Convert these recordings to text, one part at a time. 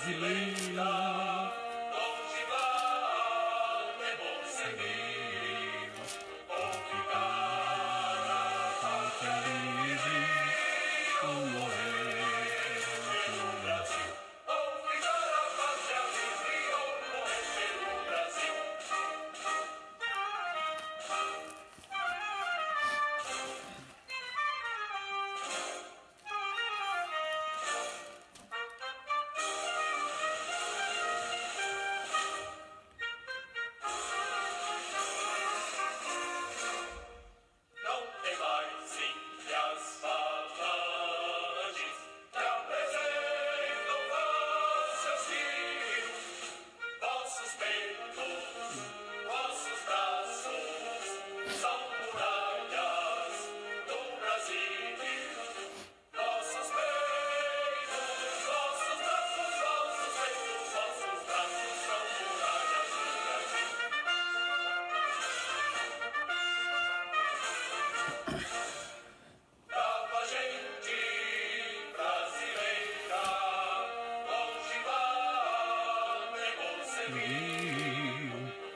brasileira, longe vai, é bom seguir, ou ficar a pátria livre, ou morrer pelo Brasil. Ou ficar a pátria livre, ou morrer pelo Brasil. Não tem mais ilhas falanges que apresentam seus rios, vossos peitos, vossos braços são muralhas do Brasil. Vossos peitos, vossos braços, vossos peitos, vossos braços são muralhas do Brasil. Brava gente brasileira, longe vai, é bom seguir,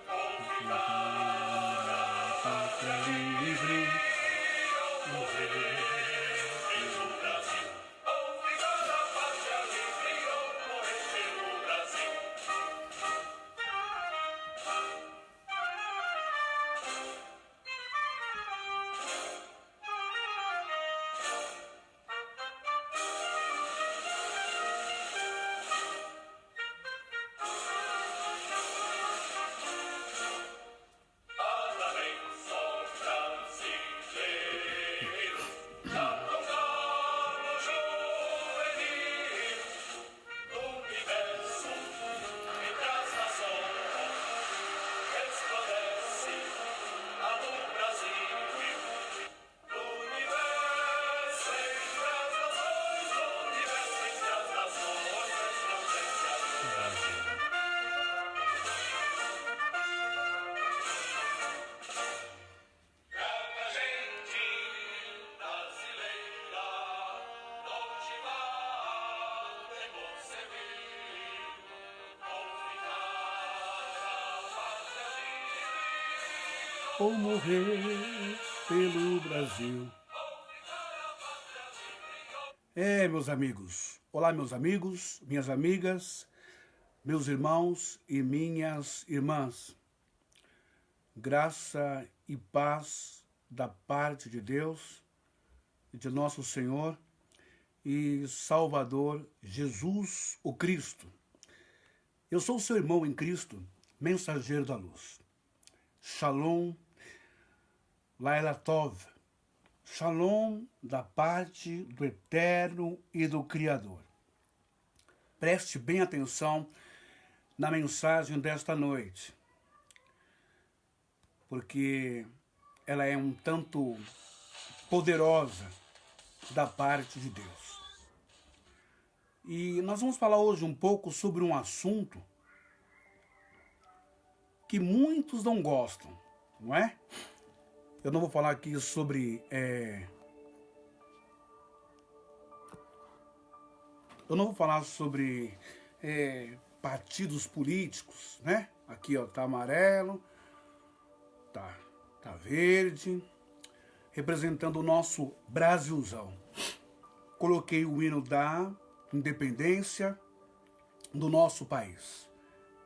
ou ficar a pátria livre, ou morrer pelo Brasil. Ou ficar a pátria livre, ou morrer pelo Brasil. Parabéns, só brasileiros, cantam no juvenil, do universo entre as nações, resplandece a do Brasil. Do universo entre as nações, do universo entre as nações, resplandece a do Brasil. Brava gente brasileira, longe vai, é bom servir, ou ficar a pátria livre, ou morrer pelo Brasil. Meus amigos. Olá, meus amigos, minhas amigas, meus irmãos e minhas irmãs. Graça e paz da parte de Deus e de nosso Senhor e Salvador Jesus o Cristo. Eu sou seu irmão em Cristo, mensageiro da luz. Shalom, Laila Tov. Shalom da parte do Eterno e do Criador. Preste bem atenção na mensagem desta noite, porque ela é um tanto poderosa da parte de Deus. E nós vamos falar hoje um pouco sobre um assunto que muitos não gostam, não é? Eu não vou falar aqui sobre partidos políticos, né? Aqui, ó, tá amarelo, tá verde, representando o nosso Brasilzão. Coloquei o hino da independência do nosso país.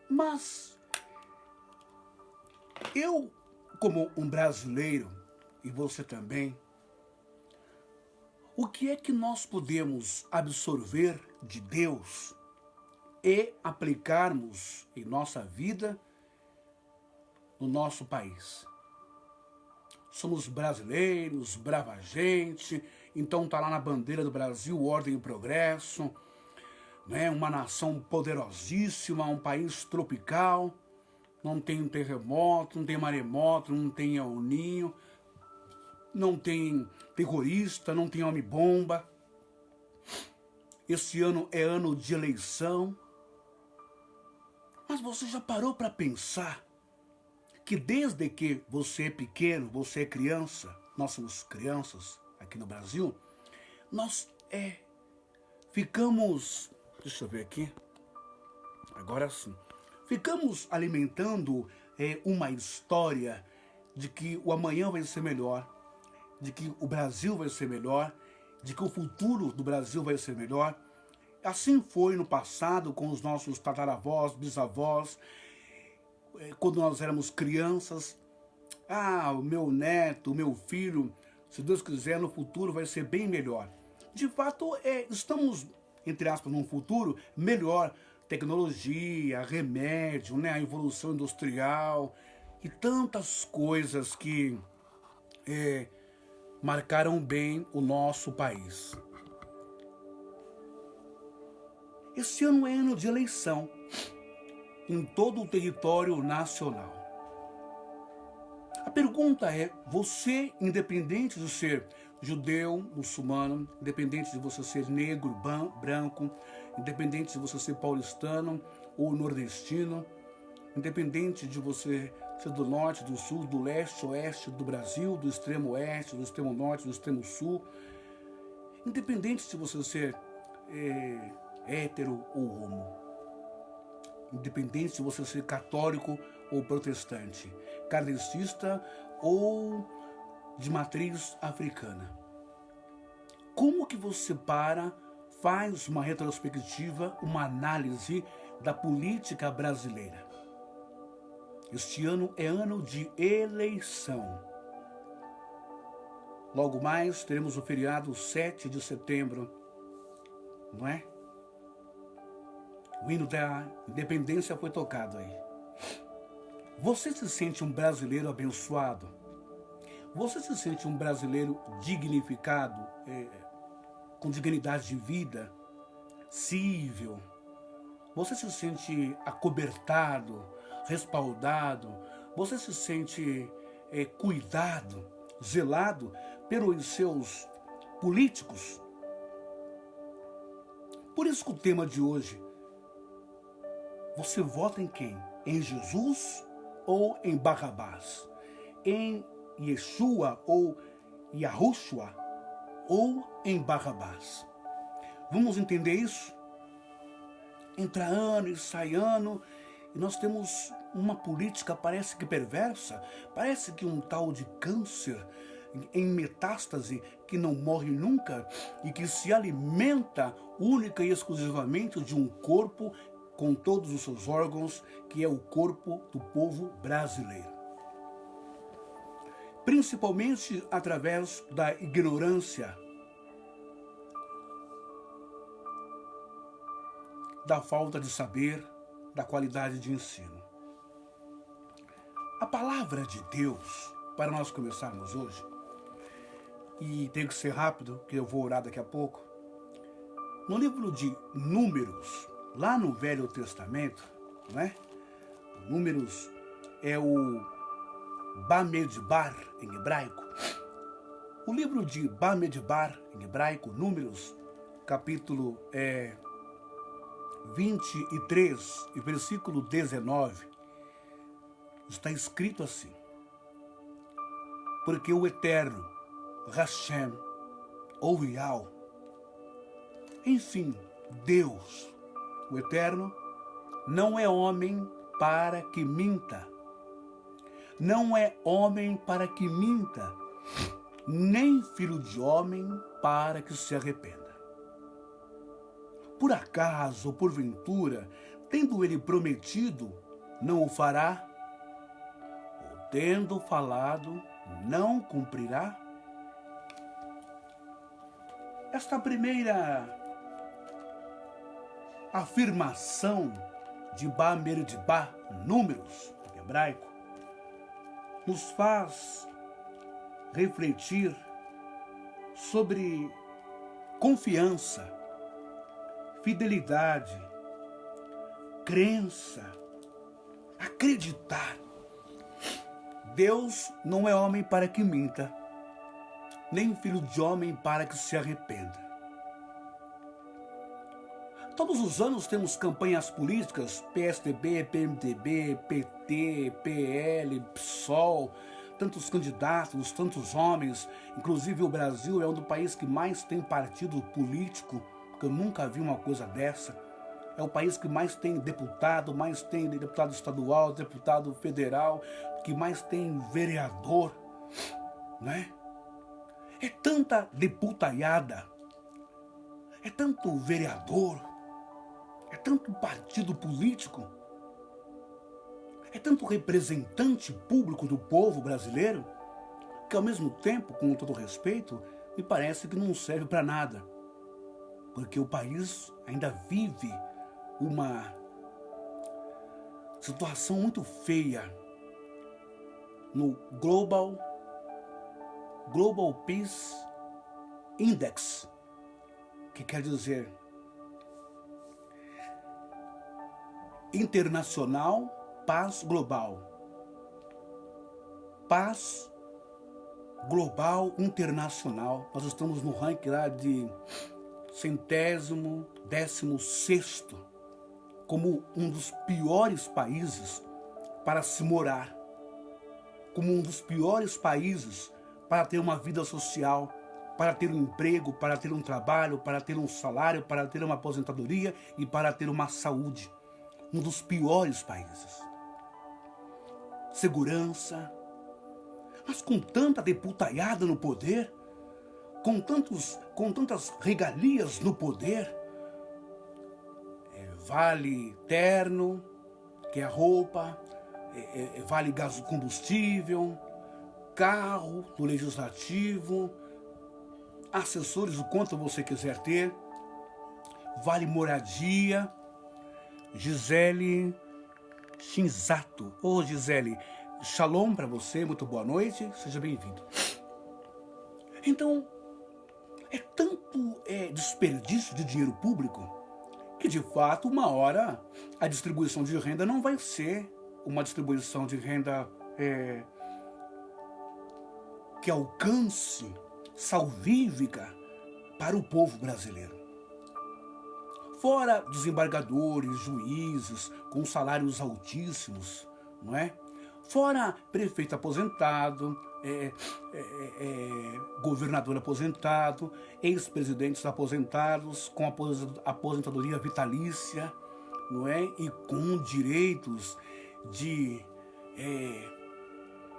Mas eu, como um brasileiro, e você também, o que é que nós podemos absorver de Deus e aplicarmos em nossa vida, no nosso país? Somos brasileiros, brava gente, então tá lá na bandeira do Brasil, ordem e progresso, né? Uma nação poderosíssima, um país tropical, não tem terremoto, não tem maremoto, não tem El Ninho, não tem terrorista, não tem homem-bomba. Esse ano é ano de eleição. Mas você já parou para pensar que desde que você é pequeno, você é criança, nós somos crianças aqui no Brasil, nós ficamos, deixa eu ver aqui, Agora sim. Ficamos alimentando uma história de que o amanhã vai ser melhor, de que o Brasil vai ser melhor, de que o futuro do Brasil vai ser melhor. Assim foi no passado com os nossos tataravós, bisavós, quando nós éramos crianças. Ah, o meu neto, o meu filho, se Deus quiser, no futuro vai ser bem melhor. De fato, estamos, entre aspas, num futuro melhor. Tecnologia, remédio, né, a evolução industrial e tantas coisas que marcaram bem o nosso país. Esse ano é ano de eleição em todo o território nacional. A pergunta é, você, independente de ser judeu, muçulmano, independente de você ser negro, branco, independente de você ser paulistano ou nordestino, independente de você ser do norte, do sul, do leste, oeste do Brasil, do extremo oeste, do extremo norte, do extremo sul, independente de você ser hétero ou homo, independente de você ser católico ou protestante, kardecista ou de matriz africana. Como que você faz uma retrospectiva, uma análise da política brasileira? Este ano é ano de eleição. Logo mais teremos o feriado 7 de setembro, não é? O hino da independência foi tocado aí. Você se sente um brasileiro abençoado? Você se sente um brasileiro dignificado, com dignidade de vida, cível? Você se sente acobertado, respaldado? Você se sente cuidado, zelado pelos seus políticos? Por isso que o tema de hoje, você vota em quem? Em Jesus ou em Barrabás? Em Yeshua ou Yahushua ou em Barrabás? Vamos entender isso? Entra ano e sai ano e nós temos uma política, parece que perversa, parece que um tal de câncer em metástase que não morre nunca e que se alimenta única e exclusivamente de um corpo com todos os seus órgãos, que é o corpo do povo brasileiro. Principalmente através da ignorância, da falta de saber, da qualidade de ensino. A palavra de Deus, para nós começarmos hoje, e tem que ser rápido, que eu vou orar daqui a pouco, no livro de Números, lá no Velho Testamento, né? Números é o Bamidbar em hebraico. O livro de Bamidbar em hebraico, Números, capítulo 23 e versículo 19, está escrito assim: porque o Eterno, Hashem, ou Yahweh, enfim, Deus, o Eterno, não é homem para que minta. Não é homem para que minta, nem filho de homem para que se arrependa. Por acaso ou porventura, tendo ele prometido, não o fará? Ou tendo falado, não cumprirá? Esta primeira afirmação de Bamidbar, Números, em hebraico, nos faz refletir sobre confiança, fidelidade, crença, acreditar. Deus não é homem para que minta, nem filho de homem para que se arrependa. Todos os anos temos campanhas políticas, PSDB, PMDB, PT, PL, PSOL, tantos candidatos, tantos homens. Inclusive o Brasil é um dos países que mais tem partido político, porque eu nunca vi uma coisa dessa. é o país que mais tem deputado estadual, deputado federal, que mais tem vereador, né? É tanta deputaiada, é tanto vereador, é tanto partido político, é tanto representante público do povo brasileiro, que ao mesmo tempo, com todo respeito, me parece que não serve para nada. Porque o país ainda vive uma situação muito feia no Global Peace Index, que quer dizer Internacional Paz Global. Paz Global Internacional. Nós estamos no ranking lá de 116º, como um dos piores países para se morar, como um dos piores países para ter uma vida social, para ter um emprego, para ter um trabalho, para ter um salário, para ter uma aposentadoria e para ter uma saúde. Um dos piores países. Segurança, mas com tanta deputaiada no poder, com tantas regalias no poder, vale terno, que é roupa, vale gás combustível, carro do legislativo, assessores o quanto você quiser ter, vale moradia. Gisele Shinzato. Ô Gisele, shalom para você, muito boa noite, seja bem-vindo. Então, é tanto desperdício de dinheiro público que, de fato, uma hora a distribuição de renda não vai ser uma distribuição de renda que alcance salvífica para o povo brasileiro. Fora desembargadores, juízes com salários altíssimos, não é? Fora prefeito aposentado, governador aposentado, ex-presidentes aposentados com aposentadoria vitalícia, não é? E com direitos de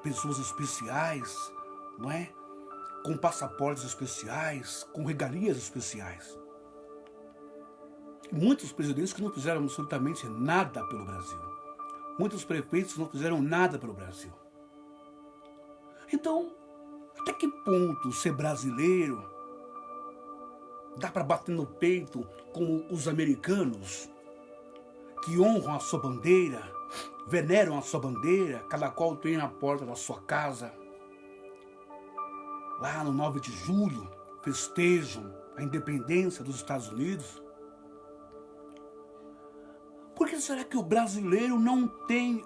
pessoas especiais, não é? Com passaportes especiais, com regalias especiais. Muitos presidentes que não fizeram absolutamente nada pelo Brasil. Muitos prefeitos que não fizeram nada pelo Brasil. Então, até que ponto ser brasileiro dá para bater no peito como os americanos, que honram a sua bandeira, veneram a sua bandeira, cada qual tem na porta da sua casa. Lá no 9 de julho, festejam a independência dos Estados Unidos. Por que será que o brasileiro não tem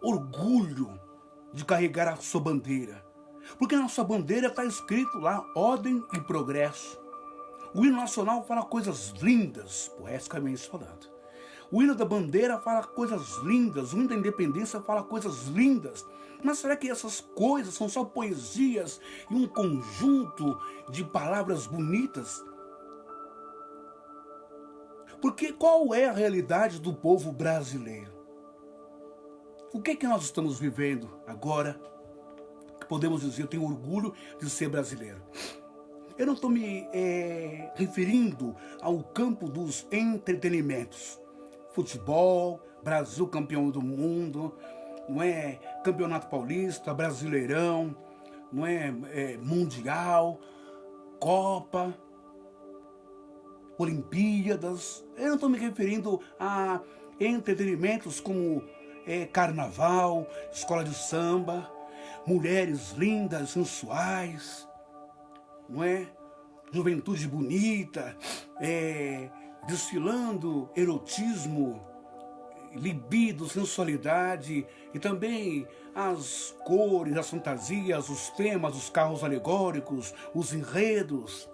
orgulho de carregar a sua bandeira? Porque na sua bandeira está escrito lá ordem e progresso. O hino nacional fala coisas lindas, poeticamente falando. O hino da bandeira fala coisas lindas, o hino da independência fala coisas lindas. Mas será que essas coisas são só poesias e um conjunto de palavras bonitas? Porque qual é a realidade do povo brasileiro? O que é que nós estamos vivendo agora? Que podemos dizer, eu tenho orgulho de ser brasileiro. Eu não estou me referindo ao campo dos entretenimentos. Futebol, Brasil campeão do mundo, não é? Campeonato Paulista, Brasileirão, não é? Mundial, Copa, Olimpíadas. Eu não estou me referindo a entretenimentos como carnaval, escola de samba, mulheres lindas, sensuais, não é? Juventude bonita, desfilando erotismo, libido, sensualidade e também as cores, as fantasias, os temas, os carros alegóricos, os enredos.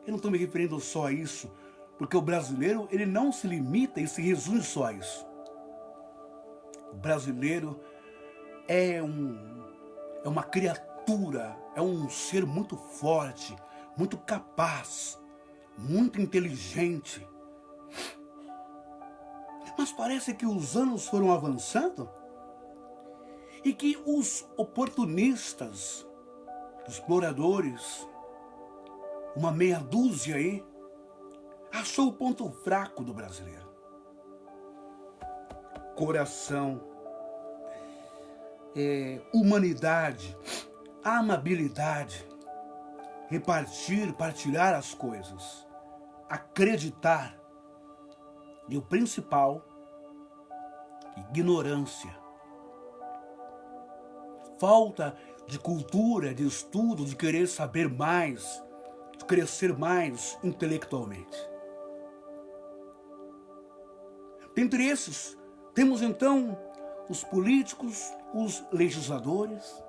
Eu não estou me referindo só a isso, porque o brasileiro ele não se limita e se resume só a isso. O brasileiro é uma criatura, é um ser muito forte, muito capaz, muito inteligente, Mas parece que os anos foram avançando e que os oportunistas, exploradores, uma meia dúzia aí, achou o ponto fraco do brasileiro. Coração, humanidade, amabilidade, partilhar as coisas, acreditar. E o principal, ignorância. Falta de cultura, de estudo, de querer saber mais, de crescer mais intelectualmente. Dentre esses, temos então os políticos, os legisladores,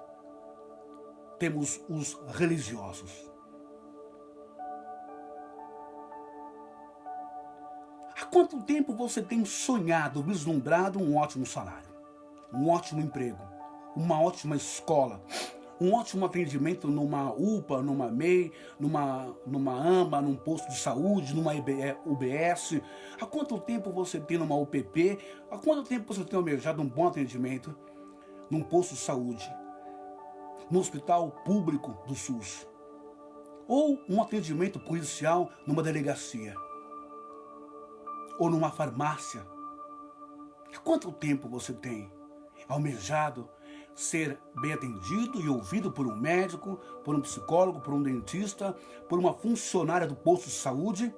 temos os religiosos. Há quanto tempo você tem sonhado, vislumbrado um ótimo salário, um ótimo emprego, uma ótima escola, um ótimo atendimento numa UPA, numa MEI, numa AMA, num posto de saúde, numa UBS? Há quanto tempo você tem numa UPP? Há quanto tempo você tem almejado um bom atendimento num posto de saúde, no hospital público do SUS? Ou um atendimento policial numa delegacia? Ou numa farmácia? Há quanto tempo você tem almejado ser bem atendido e ouvido por um médico, por um psicólogo, por um dentista, por uma funcionária do posto de saúde,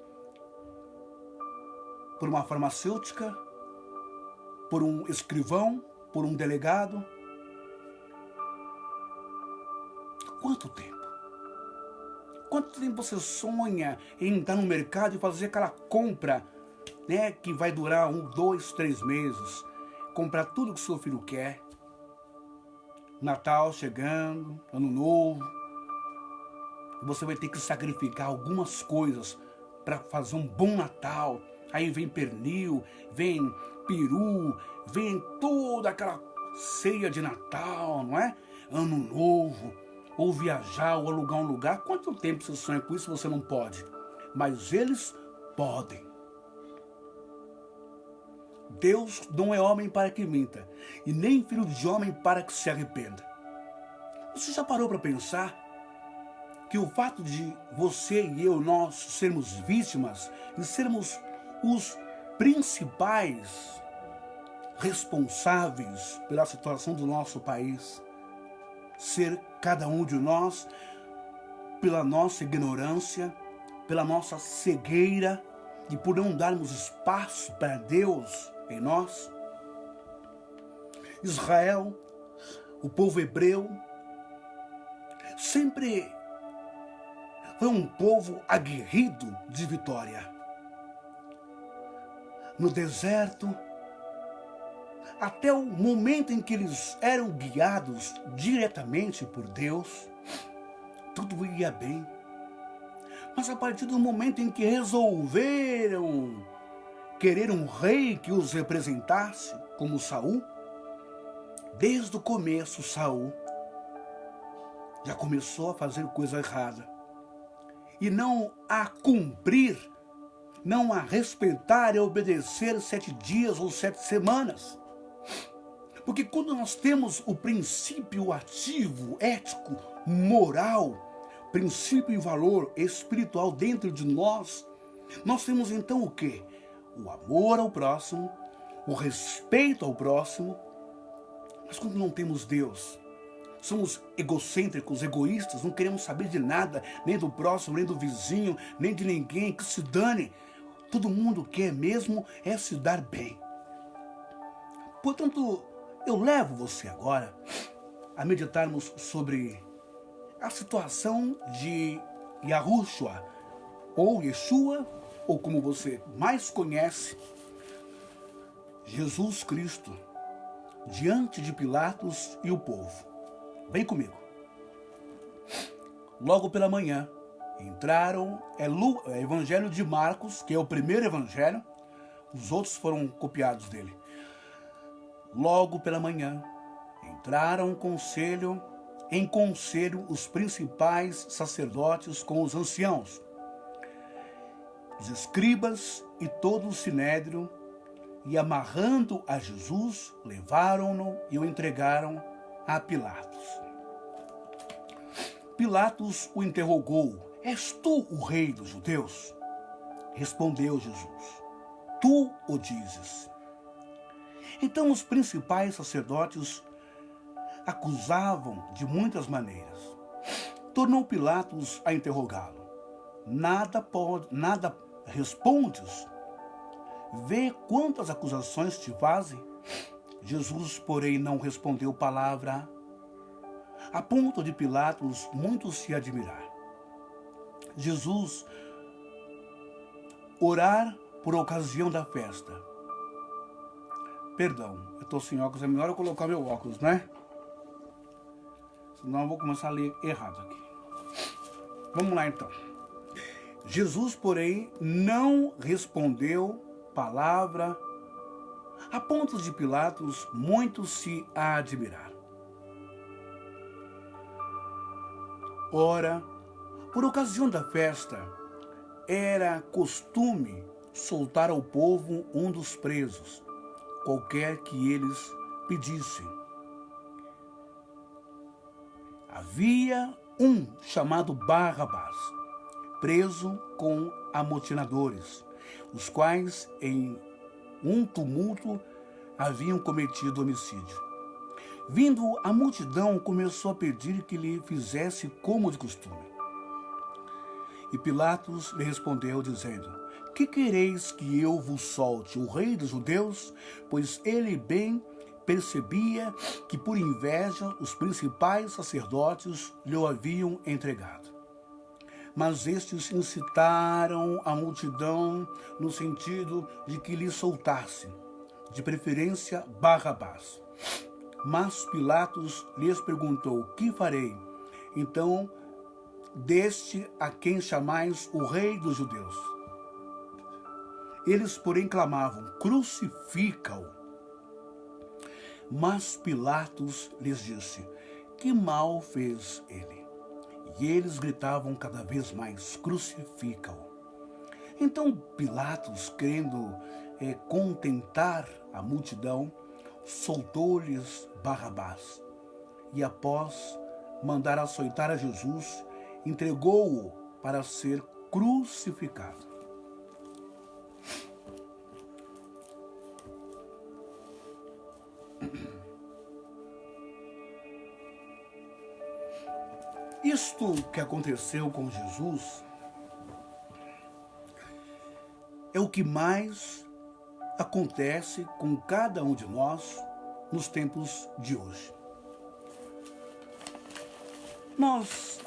por uma farmacêutica, por um escrivão, por um delegado? Quanto tempo? Quanto tempo você sonha em entrar no mercado e fazer aquela compra, né, que vai durar 1, 2, 3 meses? Comprar tudo que seu filho quer. Natal chegando, Ano Novo. E você vai ter que sacrificar algumas coisas para fazer um bom Natal. Aí vem pernil, vem peru, vem toda aquela ceia de Natal, não é? Ano Novo. Ou viajar, ou alugar um lugar. Quanto tempo você sonha com isso? Você não pode. Mas eles podem. Deus não é homem para que minta, e nem filho de homem para que se arrependa. Você já parou para pensar que o fato de você e eu, nós sermos vítimas e sermos os principais responsáveis pela situação do nosso país, ser cada um de nós, pela nossa ignorância, pela nossa cegueira e por não darmos espaço para Deus em nós? Israel, o povo hebreu, sempre foi um povo aguerrido de vitória. No deserto, até o momento em que eles eram guiados diretamente por Deus, tudo ia bem. Mas a partir do momento em que resolveram querer um rei que os representasse, como Saul, desde o começo Saul já começou a fazer coisa errada. E não a cumprir, não a respeitar e obedecer 7 dias ou 7 semanas. Porque quando nós temos o princípio ativo, ético, moral, princípio e valor espiritual dentro de nós, nós temos então o quê? O amor ao próximo, o respeito ao próximo. Mas quando não temos Deus, somos egocêntricos, egoístas, não queremos saber de nada, nem do próximo, nem do vizinho, nem de ninguém, que se dane. Todo mundo quer mesmo é se dar bem. Portanto, eu levo você agora a meditarmos sobre a situação de Yahushua, ou Yeshua, ou como você mais conhece, Jesus Cristo, diante de Pilatos e o povo. Vem comigo. Logo pela manhã, entraram, Evangelho de Marcos, que é o primeiro evangelho, os outros foram copiados dele. Logo pela manhã, entraram em conselho os principais sacerdotes com os anciãos. os escribas e todo o sinédrio, e amarrando a Jesus, levaram-no e o entregaram a Pilatos. Pilatos o interrogou: És tu o rei dos judeus? Respondeu Jesus: Tu o dizes. Então os principais sacerdotes acusavam de muitas maneiras. Tornou Pilatos a interrogá-lo: Nada respondes? Vê quantas acusações te fazem. Jesus, porém, não respondeu palavra, a ponto de Pilatos muito se admirar. Jesus orar por ocasião da festa. Perdão, eu estou sem óculos, é melhor eu colocar meu óculos, né? Senão eu vou começar a ler errado aqui. Vamos lá então. Jesus, porém, não respondeu palavra, a ponto de Pilatos muito se admirar. Ora, por ocasião da festa, era costume soltar ao povo um dos presos, qualquer que eles pedissem. Havia um chamado Barrabás, preso com amotinadores, os quais em um tumulto haviam cometido homicídio. Vindo a multidão, começou a pedir que lhe fizesse como de costume. E Pilatos lhe respondeu, dizendo: Que quereis que eu vos solte, o rei dos judeus? Pois ele bem percebia que por inveja os principais sacerdotes lhe haviam entregado. Mas estes incitaram a multidão no sentido de que lhe soltasse, de preferência Barrabás. Mas Pilatos lhes perguntou: Que farei? Então, deste a quem chamais o rei dos judeus? Eles, porém, clamavam: Crucifica-o. Mas Pilatos lhes disse: Que mal fez ele? E eles gritavam cada vez mais: Crucifica-o. Então Pilatos, querendo contentar a multidão, soltou-lhes Barrabás. E após mandar açoitar a Jesus, entregou-o para ser crucificado. Isto que aconteceu com Jesus é o que mais acontece com cada um de nós nos tempos de hoje. Nós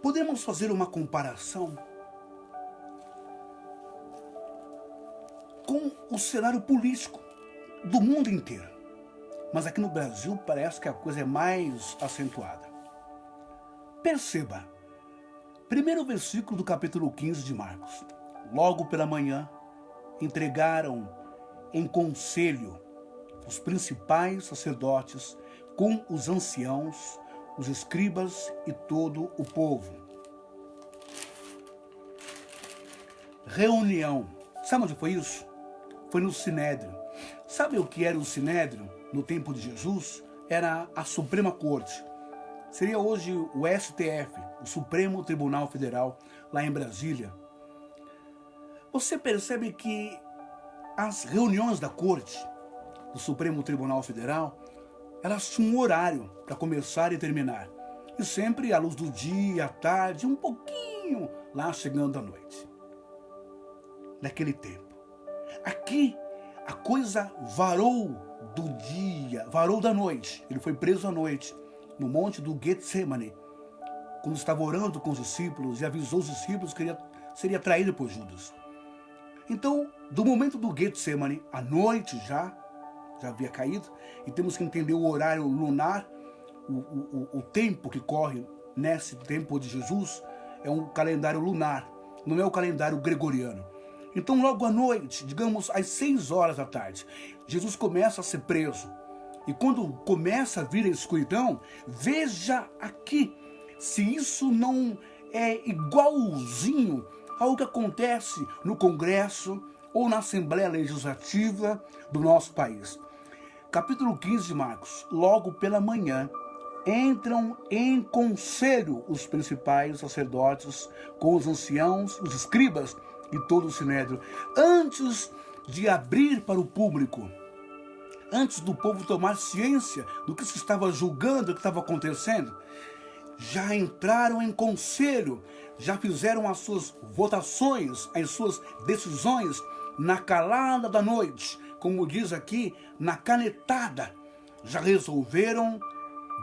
podemos fazer uma comparação com o cenário político do mundo inteiro. Mas aqui no Brasil parece que a coisa é mais acentuada. Perceba, primeiro versículo do capítulo 15 de Marcos. Logo pela manhã, entregaram em conselho os principais sacerdotes com os anciãos, os escribas e todo o povo. Reunião. Sabe onde foi isso? Foi no Sinédrio. Sabe o que era o Sinédrio no tempo de Jesus? Era a Suprema Corte. Seria hoje o STF, o Supremo Tribunal Federal, lá em Brasília. Você percebe que as reuniões da Corte, do Supremo Tribunal Federal, elas tinham um horário para começar e terminar. E sempre à luz do dia, à tarde, um pouquinho lá chegando à noite. Naquele tempo. Aqui, a coisa varou do dia, varou da noite. Ele foi preso à noite, no monte do Getsemane, quando estava orando com os discípulos e avisou os discípulos que seria traído por Judas. Então, do momento do Getsemane, a noite já havia caído, e temos que entender o horário lunar, o tempo que corre nesse tempo de Jesus, é um calendário lunar, não é o calendário gregoriano. Então, logo à noite, digamos às 6 horas da tarde, Jesus começa a ser preso. E quando começa a vir a escuridão, veja aqui se isso não é igualzinho ao que acontece no Congresso ou na Assembleia Legislativa do nosso país. Capítulo 15 de Marcos. Logo pela manhã, entram em conselho os principais sacerdotes com os anciãos, os escribas e todo o sinédrio, antes de abrir para o público, antes do povo tomar ciência do que se estava julgando, do que estava acontecendo. Já entraram em conselho, já fizeram as suas votações, as suas decisões na calada da noite, como diz aqui, na canetada. Já resolveram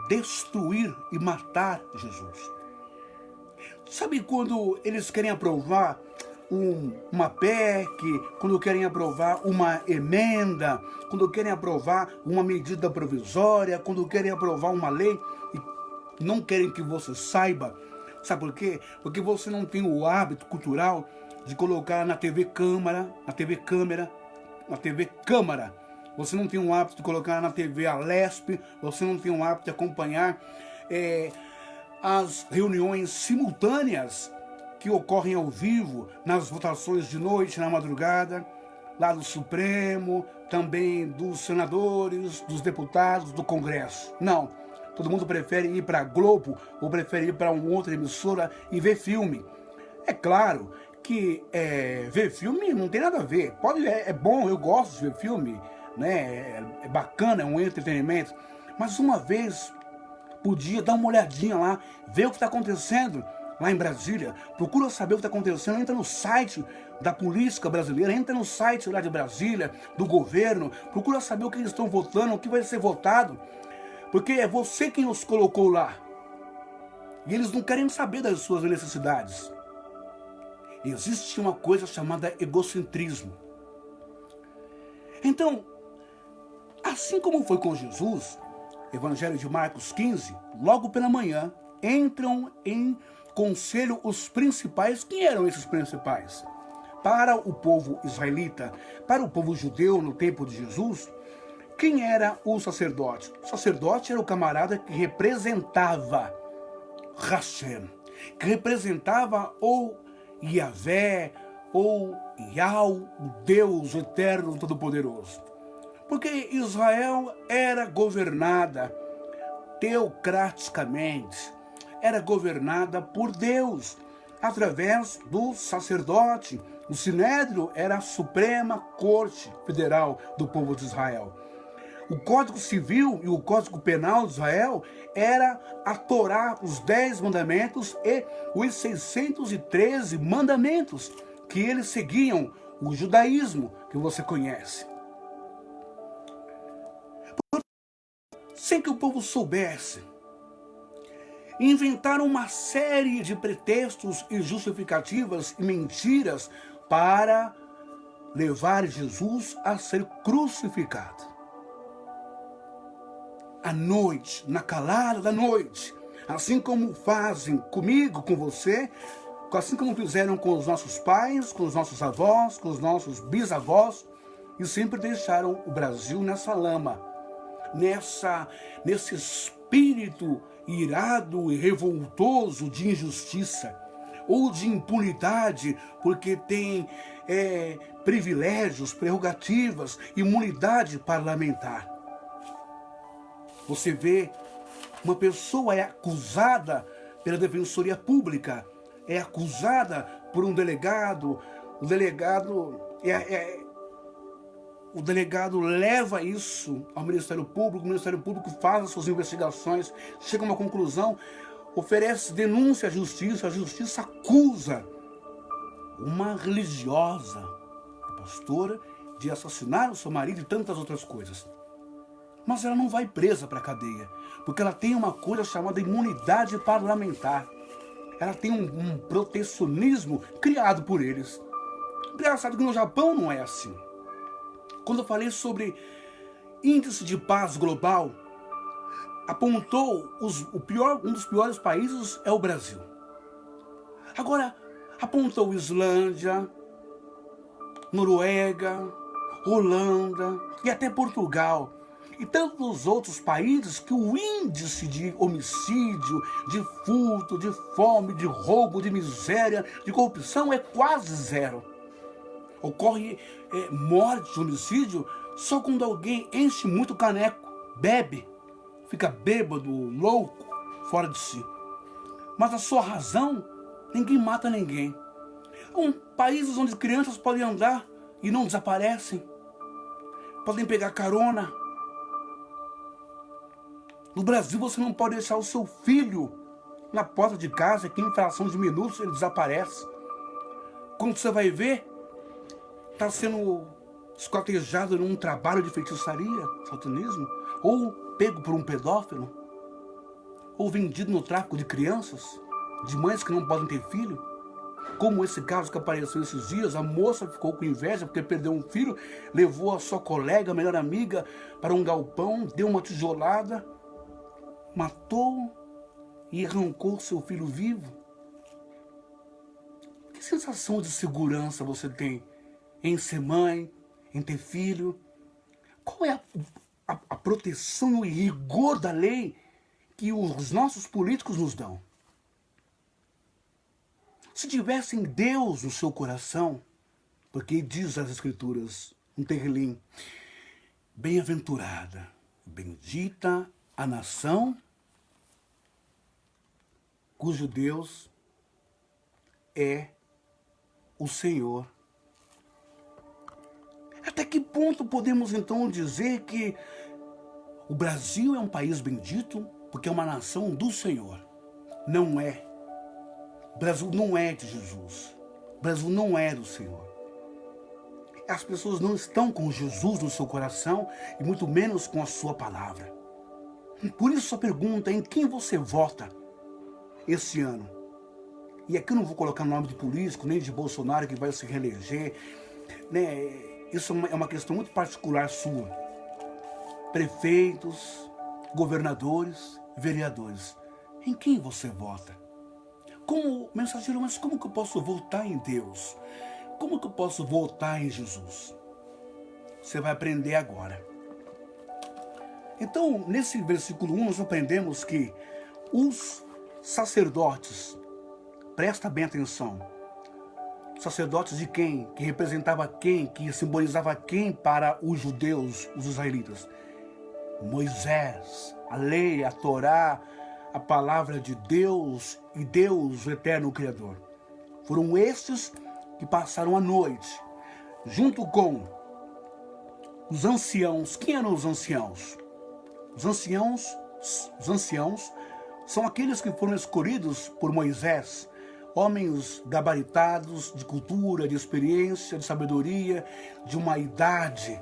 destruir e matar Jesus. Sabe quando eles querem aprovar uma PEC, quando querem aprovar uma emenda, quando querem aprovar uma medida provisória, quando querem aprovar uma lei e não querem que você saiba? Sabe por quê? Porque você não tem o hábito cultural de colocar na TV Câmara, você não tem o hábito de colocar na TV Alesp, você não tem o hábito de acompanhar as reuniões simultâneas que ocorrem ao vivo, nas votações de noite, na madrugada, lá do Supremo, também dos senadores, dos deputados, do Congresso. Não, todo mundo prefere ir para a Globo ou prefere ir para uma outra emissora e ver filme. É claro que ver filme não tem nada a ver. É bom, eu gosto de ver filme, né? É bacana, é um entretenimento. Mas uma vez por dia, dá uma olhadinha lá, vê o que está acontecendo lá em Brasília, procura saber o que está acontecendo, entra no site da política brasileira, entra no site lá de Brasília, do governo, procura saber o que eles estão votando, o que vai ser votado, porque é você quem os colocou lá. E eles não querem saber das suas necessidades. Existe uma coisa chamada egocentrismo. Então, assim como foi com Jesus, Evangelho de Marcos 15, logo pela manhã, entram em conselho os principais. Quem eram esses principais? Para o povo israelita, para o povo judeu no tempo de Jesus, quem era o sacerdote? O sacerdote era o camarada que representava Hashem, que representava ou Yahvé, ou Yahweh, o Deus eterno todo-poderoso. Porque Israel era governada teocraticamente, era governada por Deus, através do sacerdote. O Sinédrio era a Suprema Corte Federal do povo de Israel. O Código Civil e o Código Penal de Israel era a Torá, os 10 mandamentos e os 613 mandamentos que eles seguiam, o judaísmo que você conhece. Sem que o povo soubesse, inventaram uma série de pretextos e justificativas e mentiras para levar Jesus a ser crucificado. À noite, na calada da noite, assim como fazem comigo, com você, assim como fizeram com os nossos pais, com os nossos avós, com os nossos bisavós, e sempre deixaram o Brasil nessa lama, nesse espírito irado e revoltoso de injustiça ou de impunidade, porque tem privilégios, prerrogativas, imunidade parlamentar. Você vê, uma pessoa é acusada pela Defensoria Pública, é acusada por um delegado, o delegado leva isso ao Ministério Público, o Ministério Público faz as suas investigações, chega a uma conclusão, oferece denúncia à Justiça, a Justiça acusa uma religiosa, pastora, de assassinar o seu marido e tantas outras coisas. Mas ela não vai presa para a cadeia, porque ela tem uma coisa chamada imunidade parlamentar. Ela tem um protecionismo criado por eles. Engraçado que no Japão não é assim. Quando eu falei sobre índice de paz global, apontou um dos piores países é o Brasil. Agora, apontou Islândia, Noruega, Holanda e até Portugal. e tantos outros países que o índice de homicídio, de furto, de fome, de roubo, de miséria, de corrupção é quase zero. Ocorre morte, homicídio, só quando alguém enche muito o caneco, bebe, fica bêbado, louco, fora de si. Mas a sua razão, ninguém mata ninguém. Países onde crianças podem andar e não desaparecem, podem pegar carona. No Brasil você não pode deixar o seu filho na porta de casa, que em fração de minutos ele desaparece. Quando você vai ver, está sendo esquartejado num trabalho de feitiçaria, satanismo, ou pego por um pedófilo, ou vendido no tráfico de crianças, de mães que não podem ter filho. Como esse caso que apareceu esses dias, a moça ficou com inveja porque perdeu um filho, levou a sua colega, a melhor amiga, para um galpão, deu uma tijolada, matou e arrancou seu filho vivo. Que sensação de segurança você tem em ser mãe, em ter filho? Qual é a proteção e rigor da lei que os nossos políticos nos dão? Se tivessem Deus no seu coração, porque diz as Escrituras, um terrelim, bem-aventurada, bendita a nação cujo Deus é o Senhor. Até que ponto podemos então dizer que o Brasil é um país bendito porque é uma nação do Senhor? Não é. O Brasil não é de Jesus. O Brasil não é do Senhor. As pessoas não estão com Jesus no seu coração e muito menos com a sua palavra. Por isso a pergunta é: em quem você vota esse ano? E aqui eu não vou colocar nome de político, nem de Bolsonaro que vai se reeleger, né? Isso é uma questão muito particular sua. Prefeitos, governadores, vereadores. Em quem você vota? Como mensageiro, mas como que eu posso votar em Deus? Como que eu posso votar em Jesus? Você vai aprender agora. Então, nesse versículo 1, nós aprendemos que os sacerdotes, presta bem atenção, sacerdotes de quem? Que representava quem? Que simbolizava quem para os judeus, os israelitas? Moisés, a lei, a Torá, a palavra de Deus e Deus, o eterno Criador. Foram estes que passaram a noite, junto com os anciãos. Quem eram os anciãos? Os anciãos são aqueles que foram escolhidos por Moisés, homens gabaritados, de cultura, de experiência, de sabedoria, de uma idade,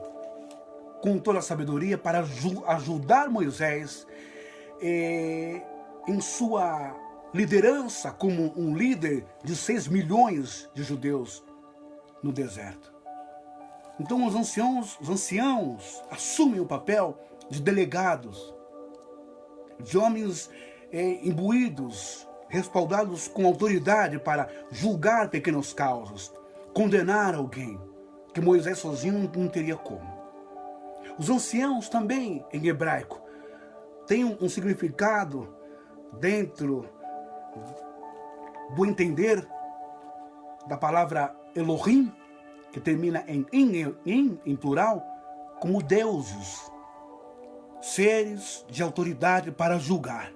com toda a sabedoria, para ajudar Moisés em sua liderança como um líder de 6 milhões de judeus no deserto. Então os anciãos assumem o papel de delegados, de homens imbuídos, respaldados com autoridade para julgar pequenos causos, condenar alguém, que Moisés sozinho não teria como. Os anciãos também, em hebraico, têm um significado dentro do entender da palavra Elohim, que termina em plural, como deuses, seres de autoridade para julgar.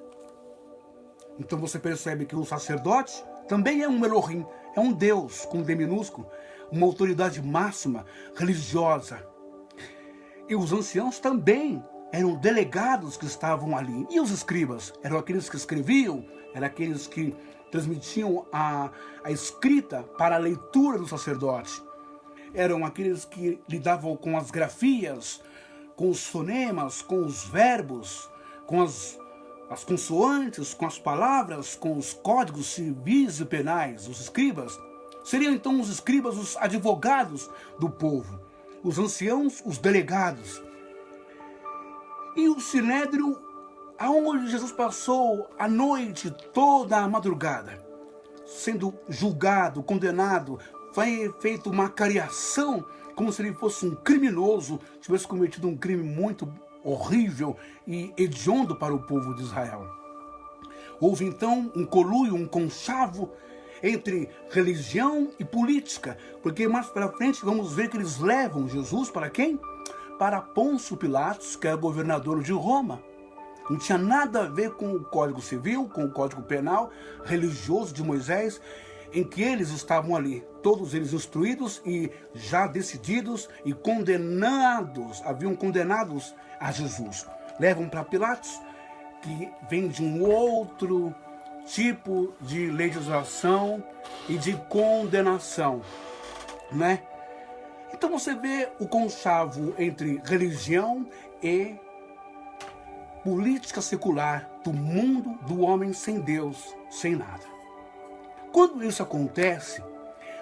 Então você percebe que o sacerdote também é um Elohim, é um Deus com D minúsculo, uma autoridade máxima religiosa. E os anciãos também eram delegados que estavam ali. E os escribas? Eram aqueles que escreviam, eram aqueles que transmitiam a escrita para a leitura do sacerdote. Eram aqueles que lidavam com as grafias, com os fonemas, com os verbos, com as consoantes, com as palavras, com os códigos civis e penais. Os escribas seriam então os escribas, os advogados do povo. Os anciãos, os delegados. E o sinédrio, aonde Jesus passou a noite, toda a madrugada, sendo julgado, condenado, foi feita uma cariação, como se ele fosse um criminoso, tivesse cometido um crime muito horrível e hediondo para o povo de Israel. Houve então um conluio, um conchavo entre religião e política, porque mais para frente vamos ver que eles levam Jesus para quem? Para Pôncio Pilatos, que é governador de Roma. Não tinha nada a ver com o Código Civil, com o Código Penal religioso de Moisés, em que eles estavam ali, todos eles instruídos e já decididos e condenados, haviam condenados a Jesus. Levam para Pilatos, que vem de um outro tipo de legislação e de condenação, né? Então você vê o conchavo entre religião e política secular do mundo do homem sem Deus, sem nada. Quando isso acontece,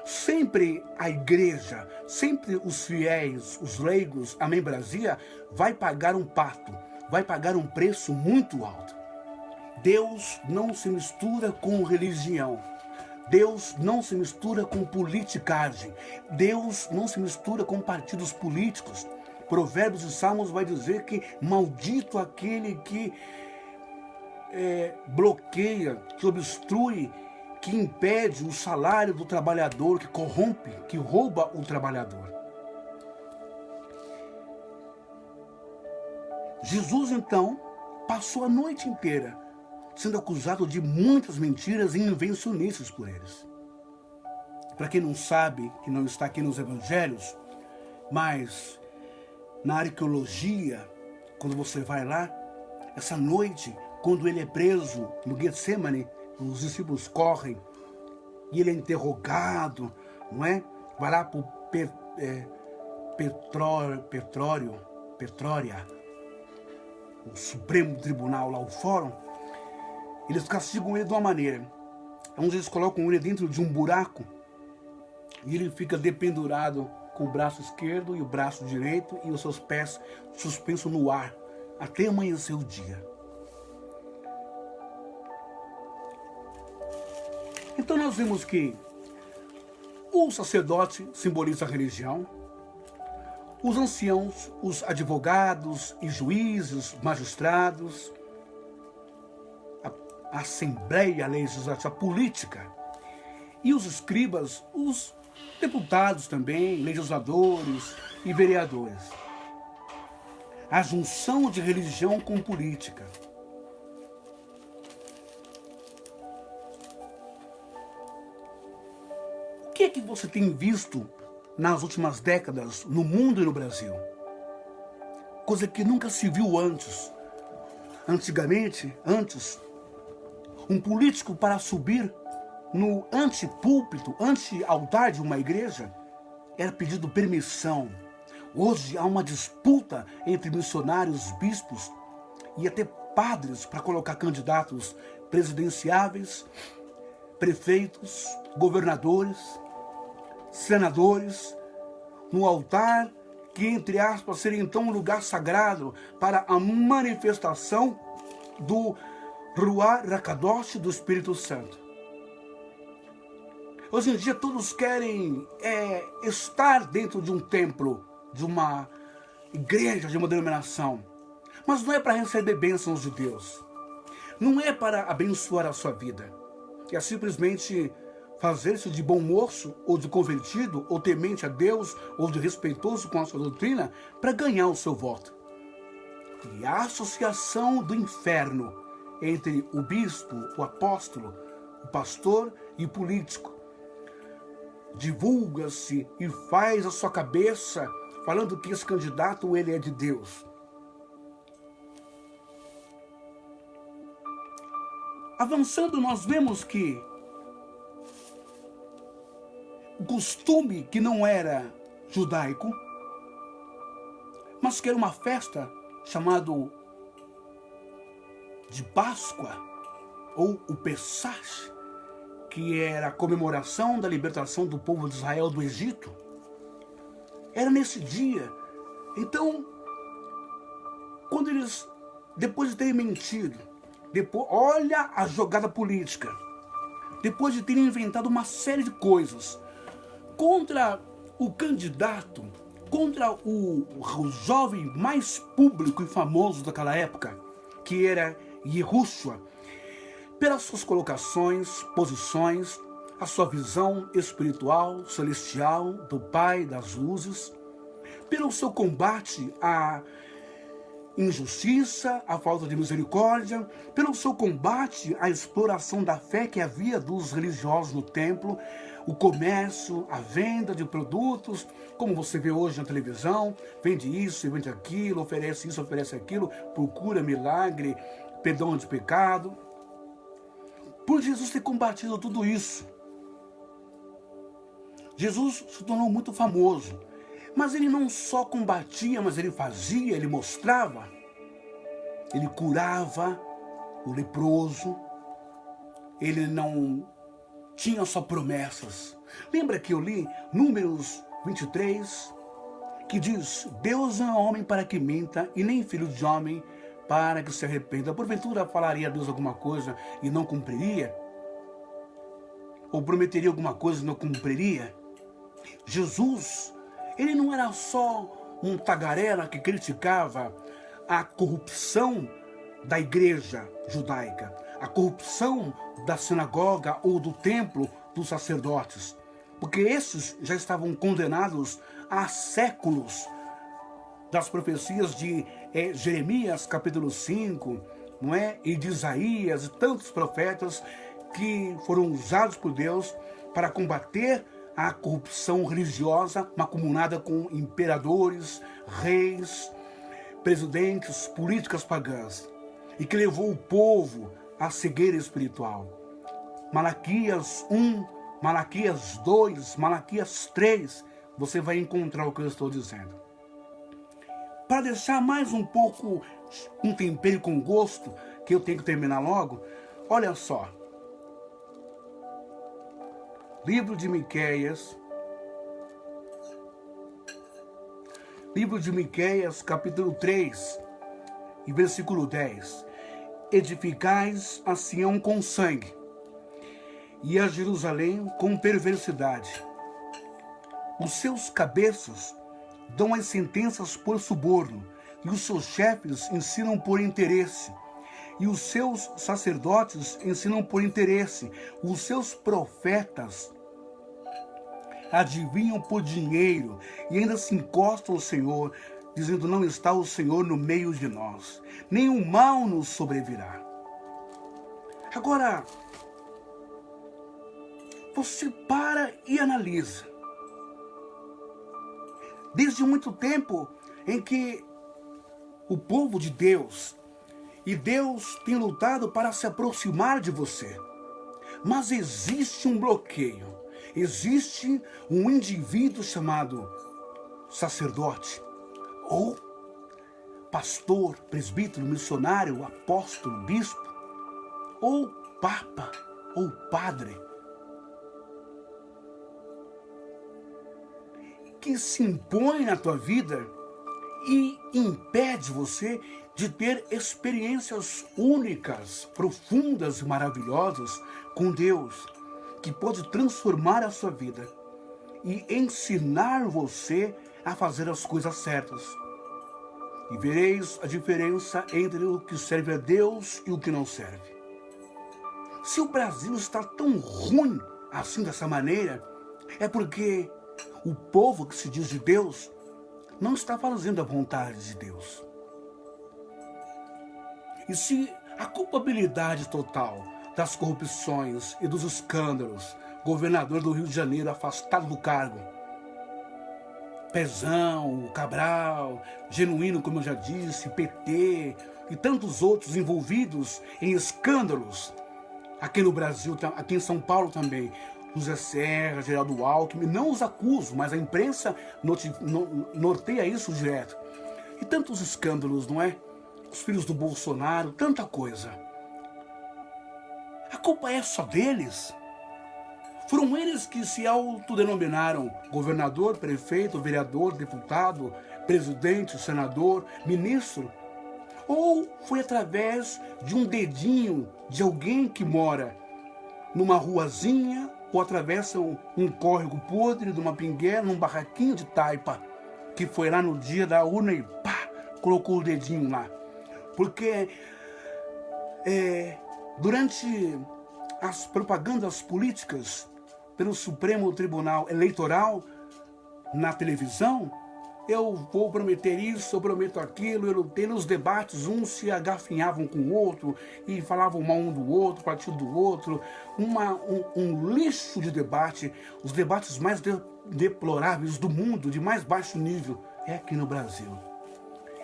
sempre a igreja, sempre os fiéis, os leigos, a membresia, vai pagar um pato, vai pagar um preço muito alto. Deus não se mistura com religião. Deus não se mistura com politicagem. Deus não se mistura com partidos políticos. Provérbios e Salmos vai dizer que maldito aquele que bloqueia, que obstrui, que impede o salário do trabalhador, que corrompe, que rouba o trabalhador. Jesus, então, passou a noite inteira sendo acusado de muitas mentiras e invencionices por eles. Para quem não sabe, que não está aqui nos evangelhos, mas na arqueologia, quando você vai lá, essa noite, quando ele é preso no Getsemane, os discípulos correm e ele é interrogado, não é? Vai lá para o Petrória, o Supremo Tribunal, lá o Fórum. Eles castigam ele de uma maneira. Uns eles colocam ele dentro de um buraco e ele fica dependurado com o braço esquerdo e o braço direito e os seus pés suspensos no ar até amanhecer o dia. Então nós vemos que o sacerdote simboliza a religião, os anciãos, os advogados e juízes, magistrados, a Assembleia Legislativa Política, e os escribas, os deputados também, legisladores e vereadores. A junção de religião com política. O que é que você tem visto nas últimas décadas no mundo e no Brasil? Coisa que nunca se viu antes. Antigamente, um político para subir no antepúlpito, ante-altar de uma igreja, era pedido permissão. Hoje há uma disputa entre missionários, bispos e até padres para colocar candidatos presidenciáveis, prefeitos, governadores, senadores, no altar que, entre aspas, seria então um lugar sagrado para a manifestação do Ruach HaKadosh, do Espírito Santo. Hoje em dia todos querem estar dentro de um templo, de uma igreja, de uma denominação. Mas não é para receber bênçãos de Deus. Não é para abençoar a sua vida. É simplesmente fazer-se de bom moço, ou de convertido, ou temente a Deus, ou de respeitoso com a sua doutrina, para ganhar o seu voto. E a associação do inferno entre o bispo, o apóstolo, o pastor e o político. Divulga-se e faz a sua cabeça falando que esse candidato ele é de Deus. Avançando, nós vemos que o costume que não era judaico, mas que era uma festa chamada de Páscoa, ou o Pessach, que era a comemoração da libertação do povo de Israel do Egito, era nesse dia. Então, quando eles, depois de terem mentido, olha a jogada política, depois de terem inventado uma série de coisas contra o candidato contra o jovem mais público e famoso daquela época, que era Yahushua, pelas suas colocações, posições, a sua visão espiritual, celestial, do Pai das luzes, pelo seu combate à injustiça, à falta de misericórdia, pelo seu combate à exploração da fé que havia dos religiosos no templo, o comércio, a venda de produtos, como você vê hoje na televisão, vende isso, vende aquilo, oferece isso, oferece aquilo, procura milagre, perdão de pecado. Por Jesus ter combatido tudo isso, Jesus se tornou muito famoso. Mas ele não só combatia, mas ele fazia, ele mostrava. Ele curava o leproso. Ele não tinha só promessas. Lembra que eu li Números 23, que diz: Deus não é homem para que minta, e nem filho de homem para que se arrependa. Porventura falaria a Deus alguma coisa e não cumpriria? Ou prometeria alguma coisa e não cumpriria? Jesus, ele não era só um tagarela que criticava a corrupção da igreja judaica, a corrupção da sinagoga ou do templo dos sacerdotes, porque esses já estavam condenados há séculos das profecias de Jeremias capítulo 5, não é? E de Isaías e tantos profetas que foram usados por Deus para combater a corrupção religiosa mancomunada com imperadores, reis, presidentes, políticas pagãs, e que levou o povo à cegueira espiritual. Malaquias 1, Malaquias 2, Malaquias 3, você vai encontrar o que eu estou dizendo. Para deixar mais um pouco um tempero com gosto, que eu tenho que terminar logo, olha só. Livro de Miqueias, capítulo 3, e versículo 10. Edificais a Sião com sangue, e a Jerusalém com perversidade. Os seus cabeças dão as sentenças por suborno, e os seus chefes ensinam por interesse. E os seus sacerdotes ensinam por interesse. Os seus profetas adivinham por dinheiro e ainda se encostam ao Senhor, dizendo: não está o Senhor no meio de nós, nenhum mal nos sobrevirá. Agora, você para e analisa. Desde muito tempo em que o povo de Deus e Deus tem lutado para se aproximar de você. Mas existe um bloqueio. Existe um indivíduo chamado sacerdote, ou pastor, presbítero, missionário, apóstolo, bispo, ou papa, ou padre, que se impõe na tua vida e impede você de ter experiências únicas, profundas e maravilhosas com Deus, que pode transformar a sua vida e ensinar você a fazer as coisas certas. E vereis a diferença entre o que serve a Deus e o que não serve. Se o Brasil está tão ruim assim, dessa maneira, é porque o povo que se diz de Deus não está fazendo a vontade de Deus. E se a culpabilidade total das corrupções e dos escândalos, governador do Rio de Janeiro afastado do cargo, Pezão, Cabral, Genuíno, como eu já disse, PT e tantos outros envolvidos em escândalos aqui no Brasil, aqui em São Paulo também, José Serra, Geraldo Alckmin, não os acuso, mas a imprensa norteia isso direto. E tantos escândalos, não é? Os filhos do Bolsonaro, tanta coisa. A culpa é só deles? Foram eles que se autodenominaram governador, prefeito, vereador, deputado, presidente, senador, ministro? Ou foi através de um dedinho de alguém que mora numa ruazinha ou atravessa um córrego podre de uma pinguela, num barraquinho de taipa, que foi lá no dia da urna e pá, colocou o dedinho lá. Porque durante as propagandas políticas pelo Supremo Tribunal Eleitoral na televisão, eu vou prometer isso, eu prometo aquilo, eu lutei nos debates, uns se agafinhavam com o outro e falavam mal um do outro, partido do outro, um lixo de debate, os debates mais deploráveis do mundo, de mais baixo nível, é aqui no Brasil.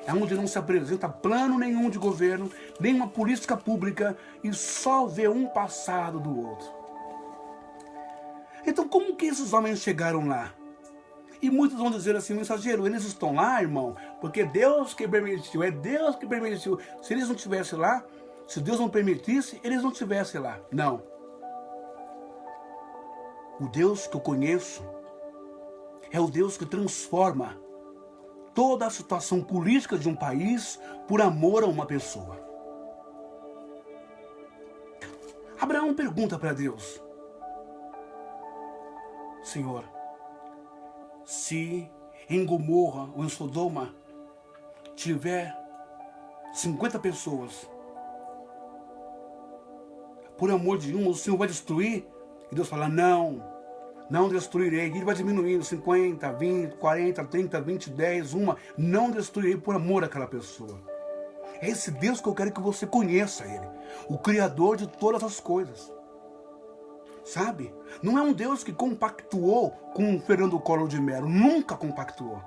É onde não se apresenta plano nenhum de governo, nenhuma política pública e só vê um passado do outro. Então como que esses homens chegaram lá? E muitos vão dizer assim, mensageiro, eles estão lá, irmão, porque Deus que permitiu, é Deus que permitiu. Se eles não estivessem lá, se Deus não permitisse, eles não estivessem lá. Não. O Deus que eu conheço é o Deus que transforma toda a situação política de um país por amor a uma pessoa. Abraão pergunta para Deus, Senhor, se em Gomorra ou em Sodoma tiver 50 pessoas, por amor de uma, o Senhor vai destruir? E Deus fala, não destruirei. E ele vai diminuindo, 50, 20, 40, 30, 20, 10, uma. Não destruirei por amor àquela pessoa. É esse Deus que eu quero que você conheça ele. O Criador de todas as coisas. Sabe? Não é um Deus que compactuou com o Fernando Collor de Mello. Nunca compactuou.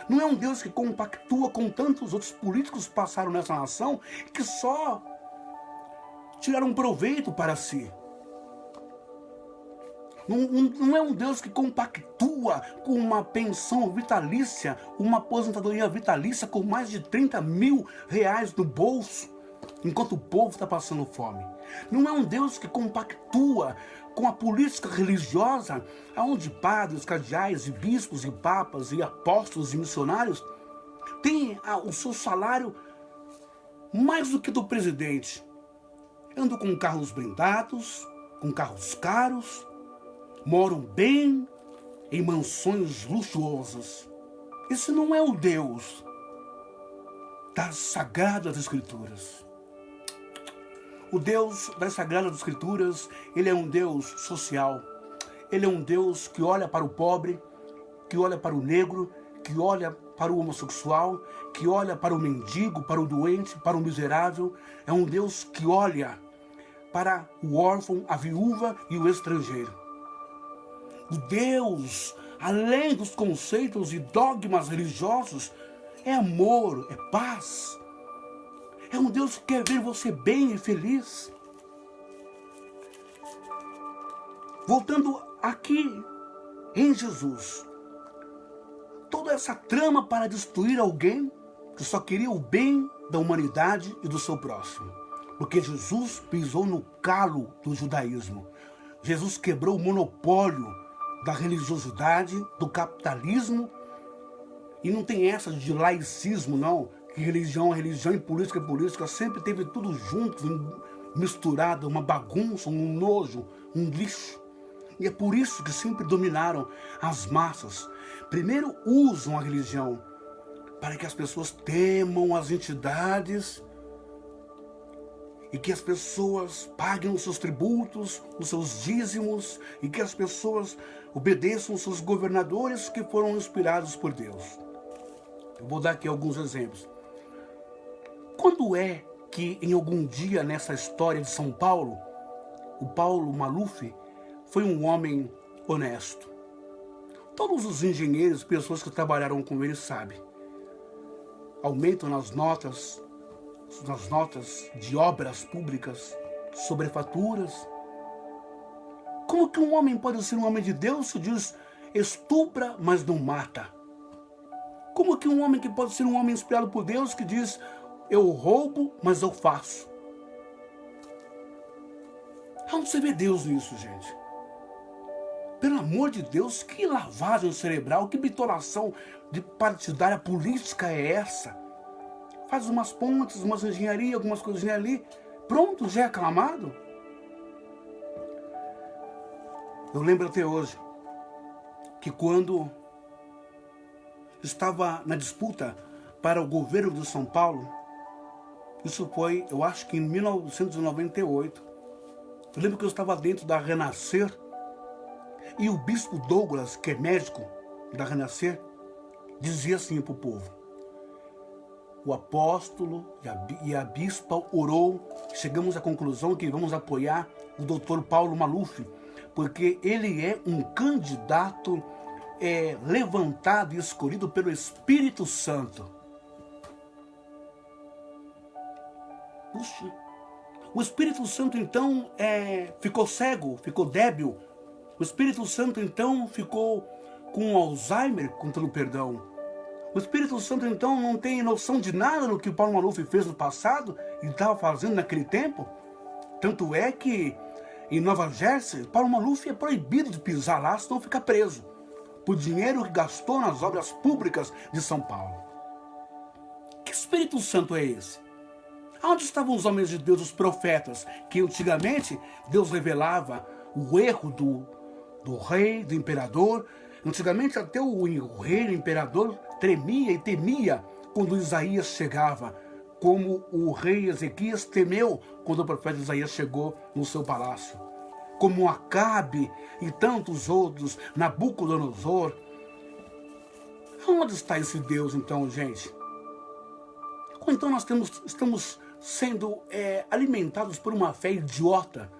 Não é um Deus que compactua com tantos outros políticos que passaram nessa nação que só tiraram proveito para si. Não é um Deus que compactua com uma pensão vitalícia, uma aposentadoria vitalícia com mais de 30 mil reais no bolso, enquanto o povo está passando fome. Não é um Deus que compactua com a política religiosa, onde padres, cardeais, e bispos, e papas, e apóstolos, e missionários têm o seu salário mais do que do presidente. Andam com carros blindados, com carros caros, moram bem em mansões luxuosas. Esse não é o Deus das Sagradas Escrituras. O Deus das Sagradas Escrituras, ele é um Deus social. Ele é um Deus que olha para o pobre, que olha para o negro, que olha para o homossexual, que olha para o mendigo, para o doente, para o miserável. É um Deus que olha para o órfão, a viúva e o estrangeiro. O Deus, além dos conceitos e dogmas religiosos, é amor, é paz. É um Deus que quer ver você bem e feliz. Voltando aqui em Jesus, toda essa trama para destruir alguém que só queria o bem da humanidade e do seu próximo. Porque Jesus pisou no calo do judaísmo. Jesus quebrou o monopólio da religiosidade, do capitalismo, e não tem essa de laicismo, não, que religião é religião e política é política, sempre teve tudo junto, misturado, uma bagunça, um nojo, um lixo. E é por isso que sempre dominaram as massas. Primeiro usam a religião para que as pessoas temam as entidades e que as pessoas paguem os seus tributos, os seus dízimos, e que as pessoas obedeçam os seus governadores que foram inspirados por Deus. Eu vou dar aqui alguns exemplos. Quando é que em algum dia nessa história de São Paulo, o Paulo Maluf foi um homem honesto? Todos os engenheiros, pessoas que trabalharam com ele sabem. Aumentam nas notas de obras públicas, sobrefaturas. Como que um homem pode ser um homem de Deus se diz estupra, mas não mata? Como que um homem que pode ser um homem inspirado por Deus que diz eu roubo, mas eu faço? Aonde você vê Deus nisso, gente? Pelo amor de Deus, que lavagem cerebral, que bitolação de partidária política é essa? Faz umas pontes, umas engenharia, algumas coisinhas ali. Pronto, já é aclamado. Eu lembro até hoje que quando estava na disputa para o governo de São Paulo. Isso foi, eu acho que em 1998. Eu lembro que eu estava dentro da Renascer e o bispo Douglas, que é médico da Renascer, dizia assim para o povo: o apóstolo e a bispa orou, chegamos à conclusão que vamos apoiar o doutor Paulo Maluf, porque ele é um candidato levantado e escolhido pelo Espírito Santo. Puxa, o Espírito Santo então ficou cego, ficou débil. O Espírito Santo então ficou com Alzheimer, com todo perdão. O Espírito Santo então não tem noção de nada do que o Paulo Maluf fez no passado e estava fazendo naquele tempo. Tanto é que em Nova Jersey, Paulo Maluf é proibido de pisar lá, senão fica preso por dinheiro que gastou nas obras públicas de São Paulo. Que Espírito Santo é esse? Onde estavam os homens de Deus, os profetas, que antigamente Deus revelava o erro do rei, do imperador? Antigamente até o rei, o imperador, tremia e temia quando Isaías chegava, como o rei Ezequias temeu quando o profeta Isaías chegou no seu palácio. Como Acabe e tantos outros, Nabucodonosor. Onde está esse Deus então, gente? Ou então nós estamos sendo alimentados por uma fé idiota.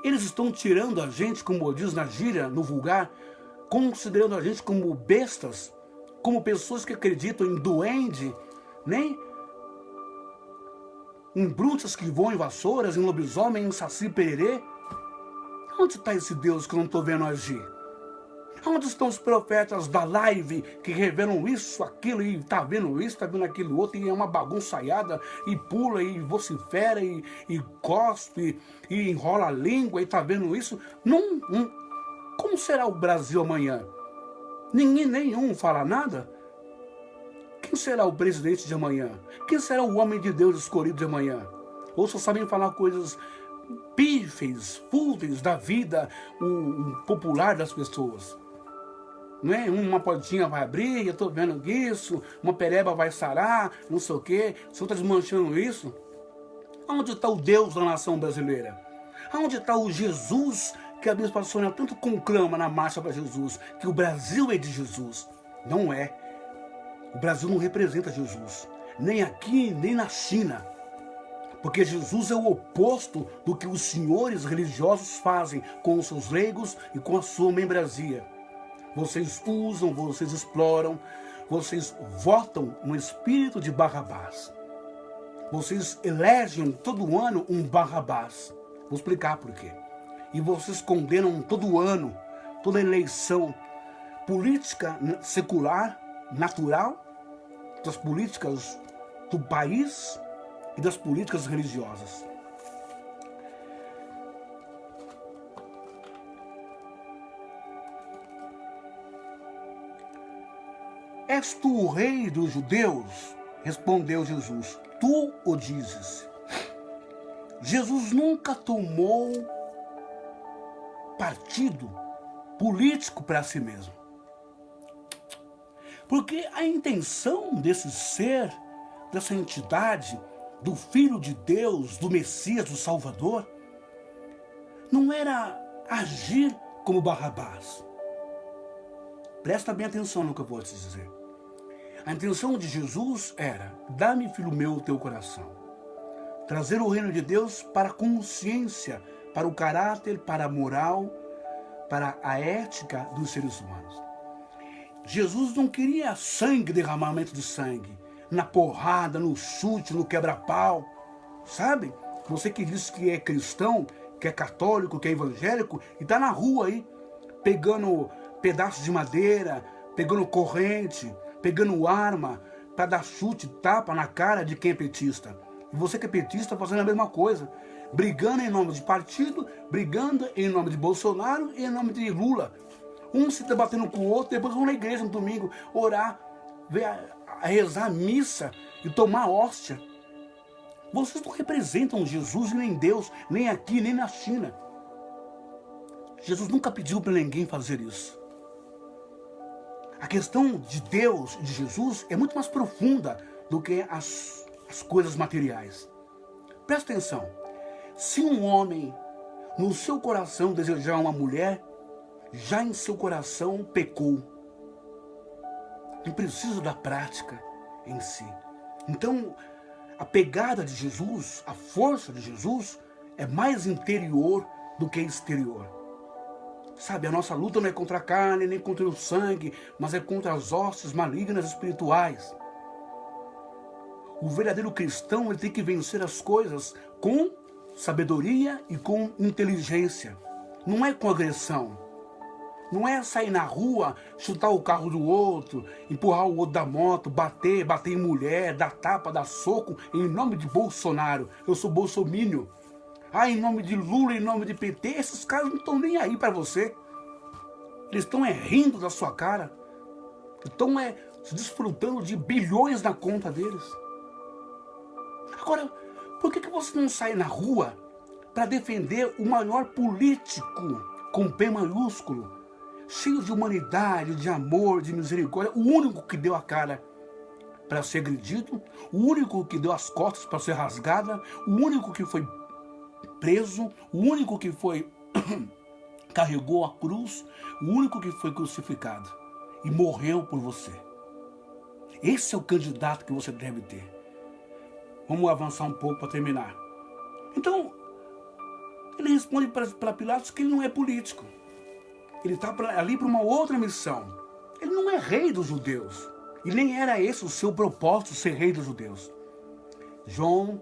Eles estão tirando a gente, como diz na gíria, no vulgar, considerando a gente como bestas, como pessoas que acreditam em duende, né? Em bruxas que voam em vassouras, em lobisomem, em saci pererê. Onde está esse Deus que eu não estou vendo agir? Onde estão os profetas da live que revelam isso, aquilo, e está vendo isso, está vendo aquilo outro, e é uma bagunçaiada, e pula, e vocifera, e cospe, e enrola a língua, e está vendo isso? Não, como será o Brasil amanhã? Nenhum fala nada? Quem será o presidente de amanhã? Quem será o homem de Deus escolhido de amanhã? Ou só sabem falar coisas pífeis, fúteis da vida popular das pessoas? Não é? Uma portinha vai abrir, eu estou vendo isso, uma pereba vai sarar, não sei o quê. O senhor está desmanchando isso? Onde está o Deus da nação brasileira? Onde está o Jesus que a Bispa Sônia tanto conclama na marcha para Jesus, que o Brasil é de Jesus? Não é. O Brasil não representa Jesus, nem aqui, nem na China. Porque Jesus é o oposto do que os senhores religiosos fazem com os seus leigos e com a sua membresia. Vocês usam, vocês exploram, vocês votam no espírito de Barrabás. Vocês elegem todo ano um Barrabás. Vou explicar por quê. E vocês condenam todo ano, toda eleição política secular, natural, das políticas do país e das políticas religiosas. És tu o rei dos judeus? Respondeu Jesus. Tu o dizes. Jesus nunca tomou partido político para si mesmo. Porque a intenção desse ser, dessa entidade, do Filho de Deus, do Messias, do Salvador, não era agir como Barrabás. Presta bem atenção no que eu vou te dizer. A intenção de Jesus era: dá-me, filho meu, o teu coração. Trazer o reino de Deus para a consciência, para o caráter, para a moral, para a ética dos seres humanos. Jesus não queria sangue, derramamento de sangue, na porrada, no chute, no quebra-pau, sabe? Você que diz que é cristão, que é católico, que é evangélico, e está na rua aí, pegando pedaços de madeira, pegando corrente, pegando arma, para dar chute, tapa na cara de quem é petista. E você que é petista fazendo a mesma coisa, brigando em nome de partido, brigando em nome de Bolsonaro e em nome de Lula. Um se debatendo com o outro, depois vão na igreja no domingo orar, a rezar a missa e tomar hóstia. Vocês não representam Jesus nem Deus, nem aqui, nem na China. Jesus nunca pediu para ninguém fazer isso. A questão de Deus e de Jesus é muito mais profunda do que as coisas materiais. Presta atenção. Se um homem no seu coração desejar uma mulher, já em seu coração pecou. Não precisa da prática em si. Então, a pegada de Jesus, a força de Jesus, é mais interior do que exterior. Sabe, a nossa luta não é contra a carne, nem contra o sangue, mas é contra as hostes malignas espirituais. O verdadeiro cristão, ele tem que vencer as coisas com sabedoria e com inteligência. Não é com agressão. Não é sair na rua, chutar o carro do outro, empurrar o outro da moto, bater em mulher, dar tapa, dar soco, em nome de Bolsonaro. Eu sou bolsomínio. Em nome de Lula, em nome de PT, esses caras não estão nem aí para você. Eles estão rindo da sua cara. Estão se desfrutando de bilhões na conta deles. Agora, por que você não sai na rua para defender o maior político com P maiúsculo, cheio de humanidade, de amor, de misericórdia, o único que deu a cara para ser agredido, o único que deu as costas para ser rasgada, o único que foi preso, o único que foi carregou a cruz, o único que foi crucificado e morreu por você. Esse é o candidato que você deve ter. Vamos avançar um pouco para terminar. Então, ele responde para Pilatos que ele não é político. Ele está ali para uma outra missão. Ele não é rei dos judeus. E nem era esse o seu propósito, ser rei dos judeus. João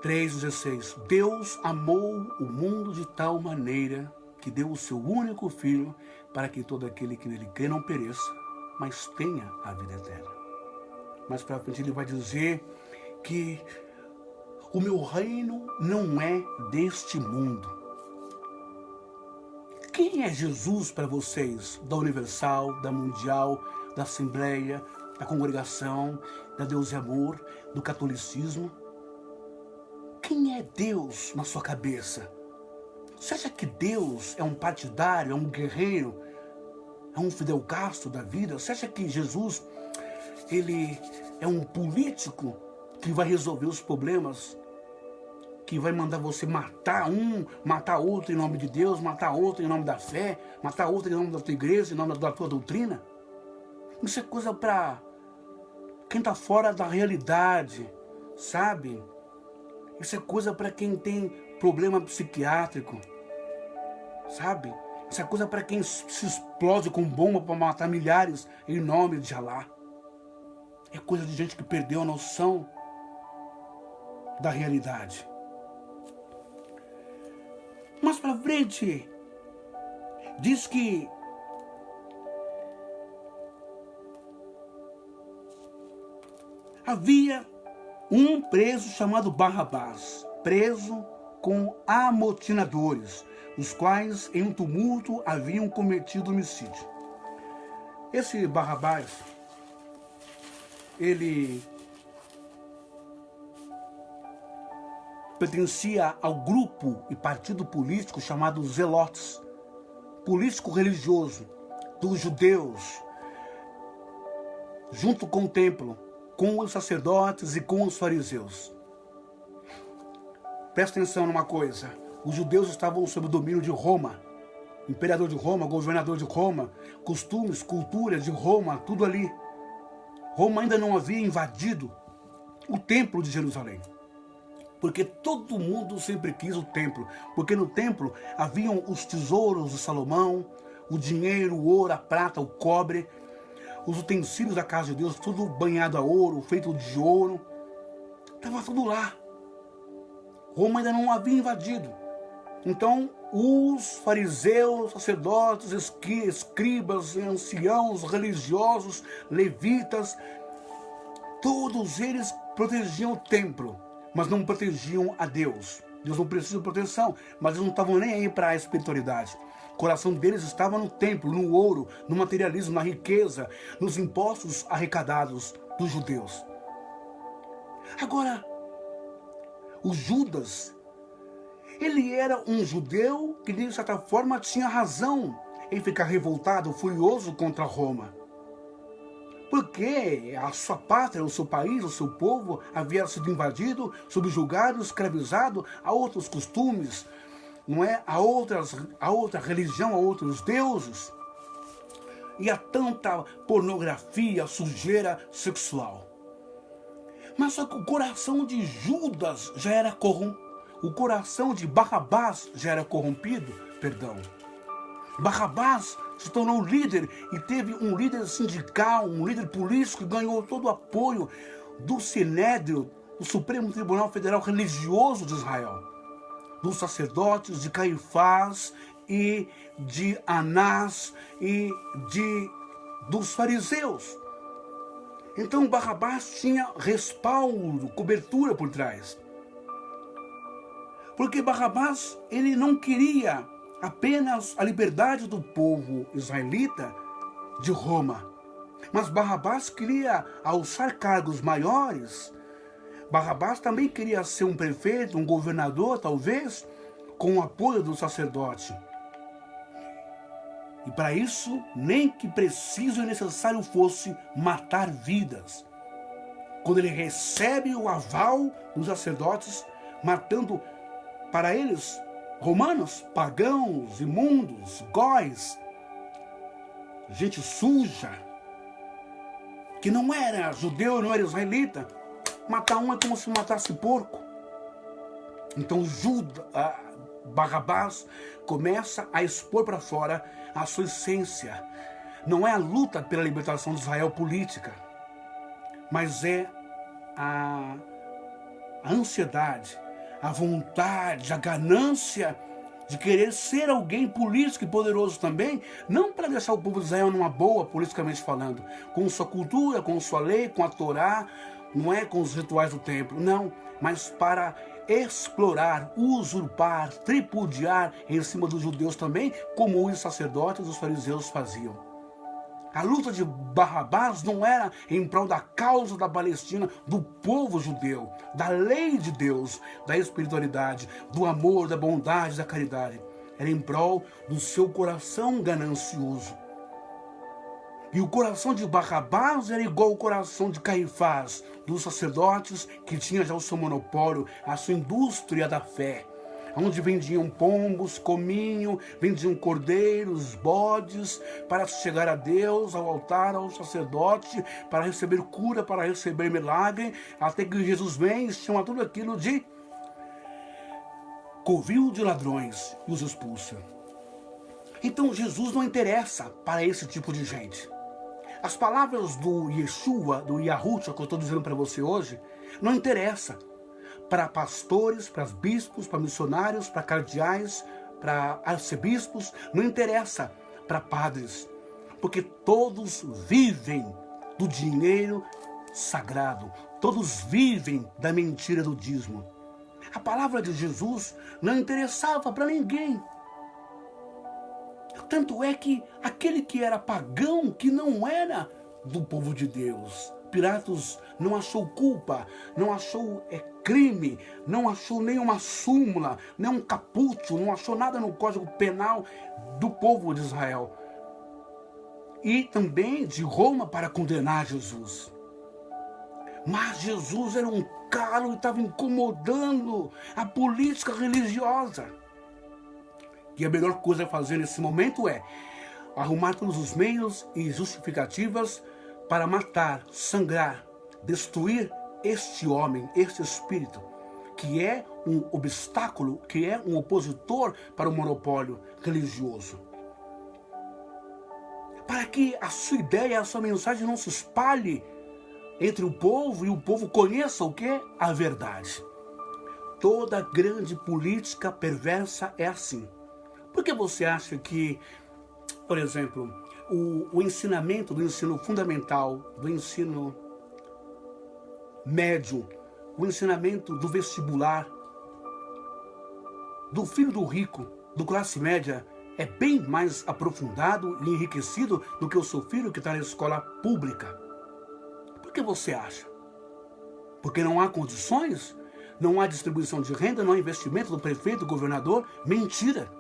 3,16. Deus amou o mundo de tal maneira que deu o seu único filho para que todo aquele que nele crê não pereça, mas tenha a vida eterna. Mais para frente ele vai dizer que o meu reino não é deste mundo. Quem é Jesus para vocês? Da Universal, da Mundial, da Assembleia, da Congregação, da Deus e Amor, do Catolicismo? Quem é Deus na sua cabeça? Você acha que Deus é um partidário, é um guerreiro, é um Fidel Castro da vida? Você acha que Jesus, ele é um político que vai resolver os problemas, que vai mandar você matar um, matar outro em nome de Deus, matar outro em nome da fé, matar outro em nome da tua igreja, em nome da tua doutrina? Isso é coisa para quem está fora da realidade, sabe? Isso é coisa para quem tem problema psiquiátrico, sabe? Isso é coisa para quem se explode com bomba para matar milhares em nome de Alá. É coisa de gente que perdeu a noção da realidade. Mais para frente, diz que havia um preso chamado Barrabás, preso com amotinadores, os quais em um tumulto haviam cometido homicídio. Esse Barrabás, ele pertencia ao grupo e partido político chamado Zelotes, político religioso dos judeus, junto com o templo, com os sacerdotes e com os fariseus. Presta atenção numa coisa, os judeus estavam sob o domínio de Roma, imperador de Roma, governador de Roma, costumes, cultura de Roma, tudo ali. Roma ainda não havia invadido o templo de Jerusalém. Porque todo mundo sempre quis o templo. Porque no templo haviam os tesouros de Salomão, o dinheiro, o ouro, a prata, o cobre, os utensílios da casa de Deus, tudo banhado a ouro, feito de ouro. Estava tudo lá. Roma ainda não havia invadido. Então, os fariseus, sacerdotes, escribas, anciãos, religiosos, levitas, todos eles protegiam o templo, mas não protegiam a Deus. Deus não precisa de proteção, mas eles não estavam nem aí para a espiritualidade. O coração deles estava no templo, no ouro, no materialismo, na riqueza, nos impostos arrecadados dos judeus. Agora, o Judas, ele era um judeu que de certa forma tinha razão em ficar revoltado, furioso contra Roma. porque a sua pátria, o seu país, o seu povo havia sido invadido, subjugado, escravizado a outros costumes, não é? A outra religião, a outros deuses. E a tanta pornografia, sujeira sexual. Mas só que o coração de Judas já era corrompido. O coração de Barrabás já era corrompido, perdão. Barrabás se tornou líder e teve um líder sindical, um líder político que ganhou todo o apoio do Sinédrio, do Supremo Tribunal Federal Religioso de Israel, dos sacerdotes, de Caifás e de Anás e dos fariseus. Então Barrabás tinha respaldo, cobertura por trás. Porque Barrabás, ele não queria apenas a liberdade do povo israelita de Roma, mas Barrabás queria alçar cargos maiores. Barrabás também queria ser um prefeito, um governador, talvez, com o apoio do sacerdote. E para isso, nem que preciso e necessário fosse matar vidas. Quando ele recebe o aval dos sacerdotes, matando para eles, romanos, pagãos, imundos, góis, gente suja, que não era judeu, não era israelita, matar um é como se matasse porco. Então Barrabás começa a expor para fora a sua essência. Não é a luta pela libertação de Israel política, mas é a ansiedade, a vontade, a ganância de querer ser alguém político e poderoso também, não para deixar o povo de Israel numa boa, politicamente falando, com sua cultura, com sua lei, com a Torá, não é com os rituais do templo, não, mas para explorar, usurpar, tripudiar em cima dos judeus também, como os sacerdotes e os fariseus faziam. A luta de Barrabás não era em prol da causa da Palestina, do povo judeu, da lei de Deus, da espiritualidade, do amor, da bondade, da caridade. Era em prol do seu coração ganancioso. E o coração de Barrabás era igual ao coração de Caifás, dos sacerdotes que tinha já o seu monopólio, a sua indústria da fé, onde vendiam pombos, cominho, vendiam cordeiros, bodes, para chegar a Deus, ao altar, ao sacerdote, para receber cura, para receber milagre, até que Jesus vem e chama tudo aquilo de covil de ladrões e os expulsa. Então Jesus não interessa para esse tipo de gente. As palavras do Yeshua, do Yahushua, que eu estou dizendo para você hoje, não interessa para pastores, para bispos, para missionários, para cardeais, para arcebispos, não interessa para padres, porque todos vivem do dinheiro sagrado, todos vivem da mentira do dízimo. A palavra de Jesus não interessava para ninguém. Tanto é que aquele que era pagão, que não era do povo de Deus, Pilatos não achou culpa, não achou crime, não achou nenhuma súmula, nem um caput, não achou nada no Código Penal do povo de Israel. E também de Roma para condenar Jesus. Mas Jesus era um calo e estava incomodando a política religiosa. E a melhor coisa a fazer nesse momento é arrumar todos os meios e justificativas para matar, sangrar, destruir este homem, este espírito, que é um obstáculo, que é um opositor para o monopólio religioso. Para que a sua ideia, a sua mensagem não se espalhe entre o povo e o povo conheça o que é a verdade. Toda grande política perversa é assim. Por que você acha que, por exemplo, o ensinamento do ensino fundamental, do ensino médio, o ensinamento do vestibular, do filho do rico, do classe média, é bem mais aprofundado e enriquecido do que o seu filho que está na escola pública? Por que você acha? Porque não há condições? Não há distribuição de renda? Não há investimento do prefeito, do governador? Mentira!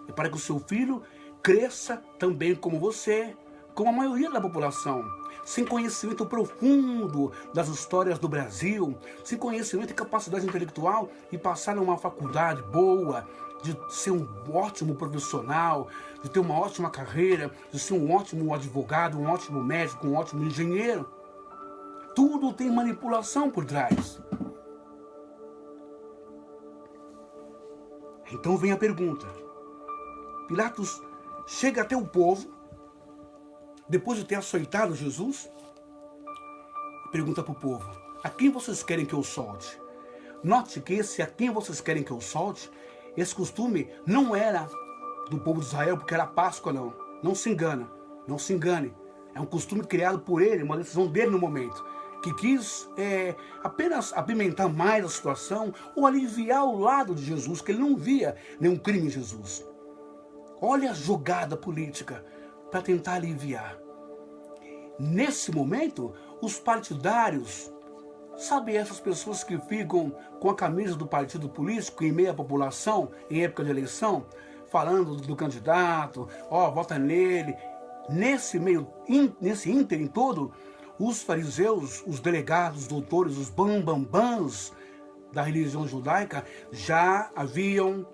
É para que o seu filho cresça também como você, como a maioria da população, sem conhecimento profundo das histórias do Brasil, sem conhecimento e capacidade intelectual, e passar numa faculdade boa, de ser um ótimo profissional, de ter uma ótima carreira, de ser um ótimo advogado, um ótimo médico, um ótimo engenheiro. Tudo tem manipulação por trás. Então vem a pergunta. Pilatos chega até o povo, depois de ter açoitado Jesus, e pergunta para o povo: a quem vocês querem que eu solte? Note que esse a quem vocês querem que eu solte, esse costume não era do povo de Israel, porque era Páscoa, não. Não se engana, não se engane. É um costume criado por ele, uma decisão dele no momento, que quis apenas apimentar mais a situação ou aliviar o lado de Jesus, que ele não via nenhum crime em Jesus. Olha a jogada política para tentar aliviar. Nesse momento, os partidários, sabe essas pessoas que ficam com a camisa do partido político em meio à população, em época de eleição, falando do candidato, vota nele. Nesse ínterim todo, os fariseus, os delegados, os doutores, os bambambãs da religião judaica já haviam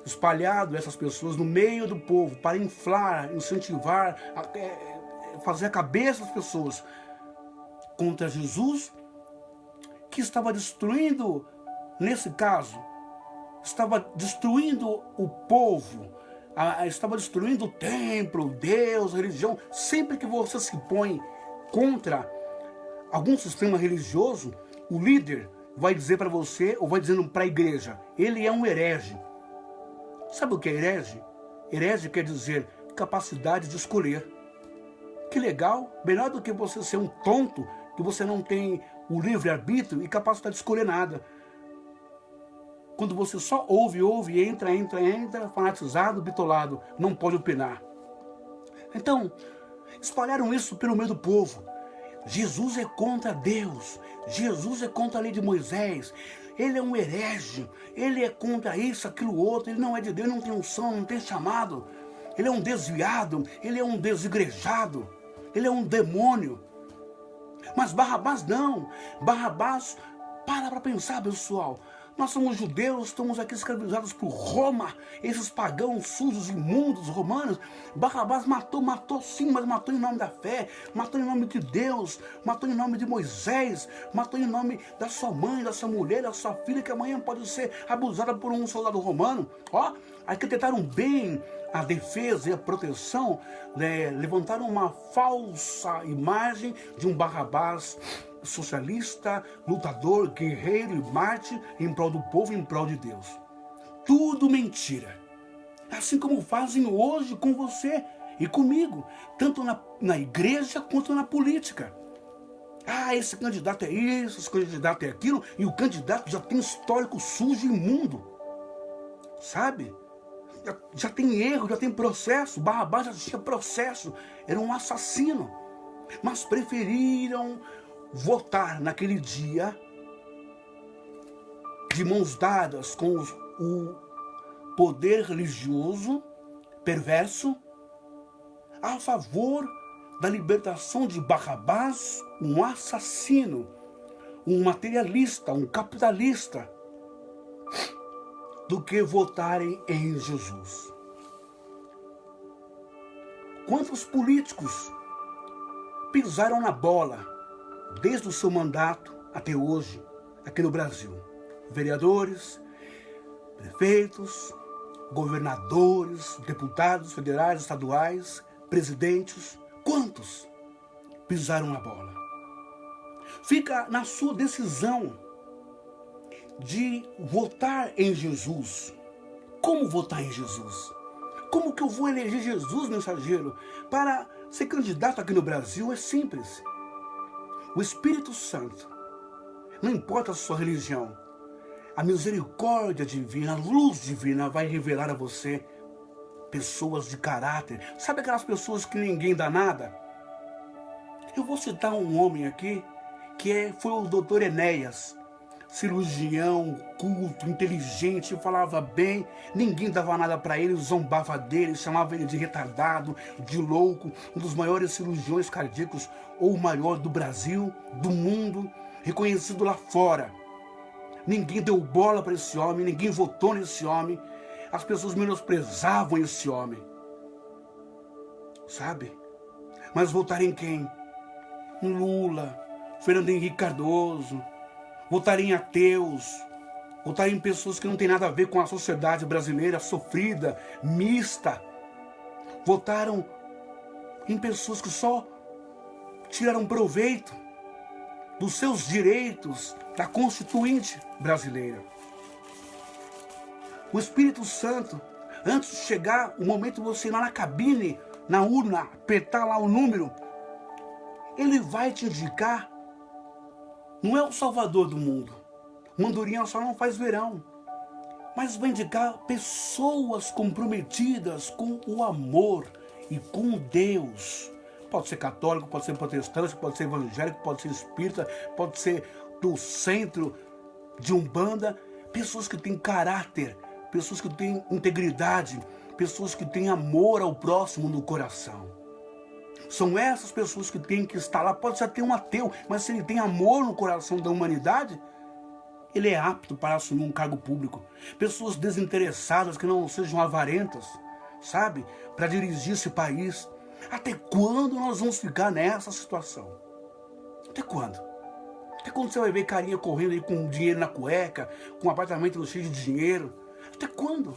espalhado essas pessoas no meio do povo para inflar, incentivar, fazer a cabeça das pessoas contra Jesus, que estava destruindo, nesse caso, estava destruindo o povo, estava destruindo o templo, Deus, a religião. Sempre que você se põe contra algum sistema religioso, o líder vai dizer para você, ou vai dizendo para a igreja, ele é um herege. Sabe o que é herege? Herege quer dizer capacidade de escolher. Que legal, melhor do que você ser um tonto, que você não tem o livre-arbítrio e capacidade de escolher nada. Quando você só ouve, entra, fanatizado, bitolado, não pode opinar. Então, espalharam isso pelo meio do povo. Jesus é contra Deus, Jesus é contra a lei de Moisés, ele é um herege, ele é contra isso, aquilo, outro, ele não é de Deus, não tem unção, não tem chamado, ele é um desviado, ele é um desigrejado, ele é um demônio. Mas Barrabás não, Barrabás, para pensar, pessoal. Nós somos judeus, estamos aqui escravizados por Roma, esses pagãos sujos, imundos, romanos. Barrabás matou sim, mas matou em nome da fé, matou em nome de Deus, matou em nome de Moisés, matou em nome da sua mãe, da sua mulher, da sua filha, que amanhã pode ser abusada por um soldado romano. Aí que tentaram bem a defesa e a proteção, levantaram uma falsa imagem de um Barrabás socialista, lutador, guerreiro e mártir em prol do povo, em prol de Deus. Tudo mentira. Assim como fazem hoje com você e comigo, tanto na igreja quanto na política. Esse candidato é isso, esse candidato é aquilo, e o candidato já tem histórico sujo e imundo. Sabe? Já tem erro, já tem processo. Barrabás já tinha processo, era um assassino. Mas preferiram votar naquele dia de mãos dadas com o poder religioso perverso a favor da libertação de Barrabás, um assassino, um materialista, um capitalista, do que votarem em Jesus. Quantos políticos pisaram na bola desde o seu mandato até hoje, aqui no Brasil? Vereadores, prefeitos, governadores, deputados federais, estaduais, presidentes, quantos pisaram na bola? Fica na sua decisão de votar em Jesus. Como votar em Jesus? Como que eu vou eleger Jesus, mensageiro, para ser candidato aqui no Brasil? É simples. O Espírito Santo, não importa a sua religião, a misericórdia divina, a luz divina vai revelar a você pessoas de caráter. Sabe aquelas pessoas que ninguém dá nada? Eu vou citar um homem aqui, que foi o doutor Enéas. cirurgião, culto, inteligente, falava bem, ninguém dava nada para ele, zombava dele, chamava ele de retardado, de louco, um dos maiores cirurgiões cardíacos, ou o maior do Brasil, do mundo, reconhecido lá fora. Ninguém deu bola para esse homem, ninguém votou nesse homem, as pessoas menosprezavam esse homem. Sabe? Mas votaram em quem? Em Lula, Fernando Henrique Cardoso, votaram em ateus, votaram em pessoas que não têm nada a ver com a sociedade brasileira sofrida, mista. Votaram em pessoas que só tiraram proveito dos seus direitos da Constituinte brasileira. O Espírito Santo, antes de chegar o momento de você ir lá na cabine, na urna, apertar lá o número, ele vai te indicar. Não é o salvador do mundo. Mandorinha só não faz verão. Mas vai indicar pessoas comprometidas com o amor e com Deus. Pode ser católico, pode ser protestante, pode ser evangélico, pode ser espírita, pode ser do centro de Umbanda. Pessoas que têm caráter, pessoas que têm integridade, pessoas que têm amor ao próximo no coração. São essas pessoas que têm que estar lá. Pode ser até um ateu, mas se ele tem amor no coração da humanidade, ele é apto para assumir um cargo público. Pessoas desinteressadas, que não sejam avarentas, sabe? Para dirigir esse país. Até quando nós vamos ficar nessa situação? Até quando? Até quando você vai ver carinha correndo aí com dinheiro na cueca, com um apartamento cheio de dinheiro? Até quando?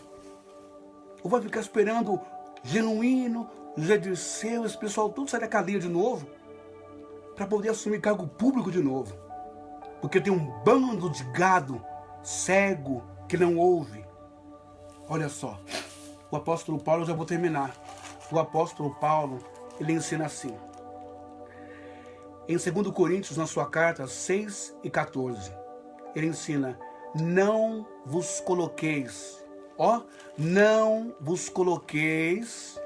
Ou vai ficar esperando Genuíno, José Dirceu, esse pessoal tudo sair da cadeia de novo para poder assumir cargo público de novo? Porque tem um bando de gado cego que não ouve. Olha só, o apóstolo Paulo, eu já vou terminar. O apóstolo Paulo, ele ensina assim. Em 2 Coríntios, na sua carta 6 e 14, ele ensina: não vos coloqueis, não vos coloqueis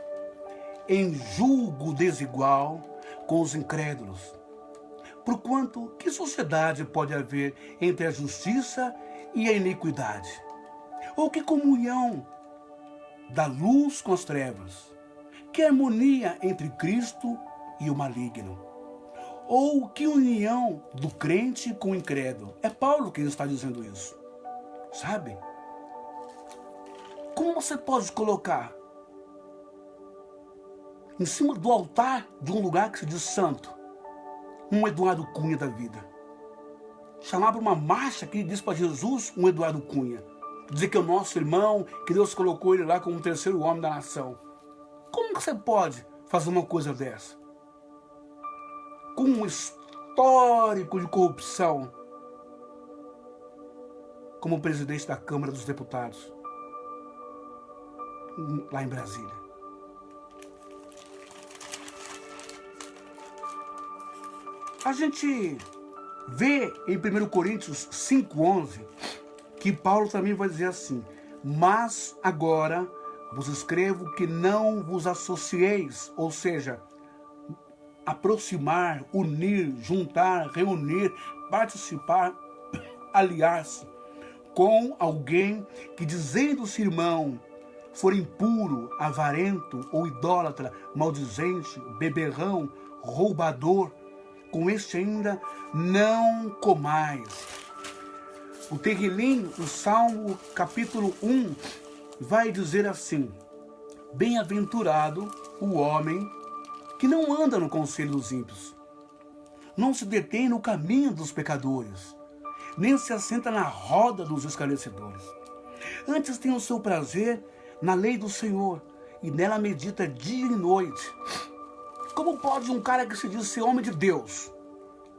em julgo desigual com os incrédulos. Porquanto, que sociedade pode haver entre a justiça e a iniquidade? Ou que comunhão da luz com as trevas? Que harmonia entre Cristo e o maligno? Ou que união do crente com o incrédulo? É Paulo quem está dizendo isso. Sabe? Como você pode colocar em cima do altar de um lugar que se diz santo um Eduardo Cunha da vida? Chamar para uma marcha que diz para Jesus um Eduardo Cunha. Dizer que é o nosso irmão, que Deus colocou ele lá como o terceiro homem da nação. Como que você pode fazer uma coisa dessa? Com um histórico de corrupção como presidente da Câmara dos Deputados, lá em Brasília. A gente vê em 1 Coríntios 5,11 que Paulo também vai dizer assim: mas agora vos escrevo que não vos associeis, ou seja, aproximar, unir, juntar, reunir, participar, aliar-se com alguém que, dizendo-se irmão, for impuro, avarento ou idólatra, maldizente, beberrão, roubador, com este ainda não comais. O Terrilim, o Salmo capítulo 1, vai dizer assim: bem-aventurado o homem que não anda no conselho dos ímpios, não se detém no caminho dos pecadores, nem se assenta na roda dos escarnecedores. Antes tem o seu prazer na lei do Senhor, e nela medita dia e noite. Como pode um cara que se diz ser homem de Deus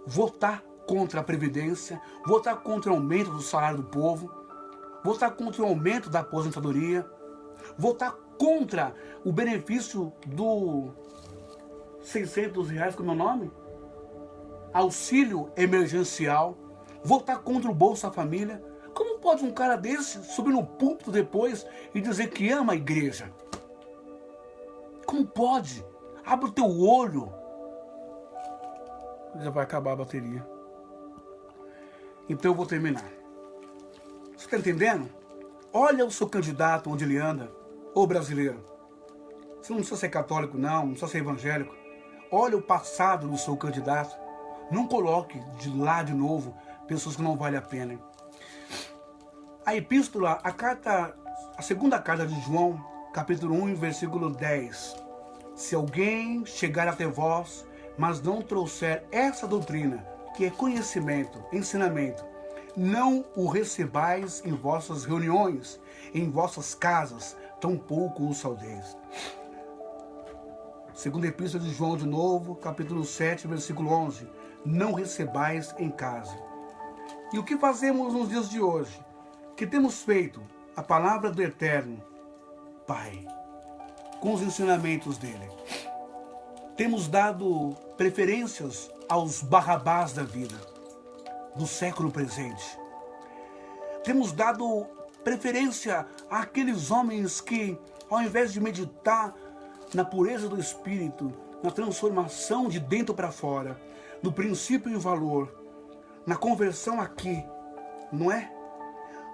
votar contra a Previdência, votar contra o aumento do salário do povo, votar contra o aumento da aposentadoria, votar contra o benefício do R$600, como é o nome? Auxílio emergencial, votar contra o Bolsa Família? Como pode um cara desse subir no púlpito depois e dizer que ama a igreja? Como pode? Abre o teu olho. Já vai acabar a bateria. Então eu vou terminar. Você está entendendo? Olha o seu candidato, onde ele anda, ô brasileiro. Você não precisa ser católico, não precisa ser evangélico. Olha o passado do seu candidato. Não coloque de lá de novo pessoas que não valem a pena. A epístola, a segunda carta de João, capítulo 1, versículo 10. Se alguém chegar até vós, mas não trouxer essa doutrina, que é conhecimento, ensinamento, não o recebais em vossas reuniões, em vossas casas, tampouco o saudeis. Segunda epístola de João de novo, capítulo 7, versículo 11. Não recebais em casa. E o que fazemos nos dias de hoje? Que temos feito a palavra do Eterno Pai, com os ensinamentos dele. Temos dado preferências aos Barrabás da vida, do século presente. Temos dado preferência àqueles homens que, ao invés de meditar na pureza do espírito, na transformação de dentro para fora, no princípio e valor, na conversão aqui, não é?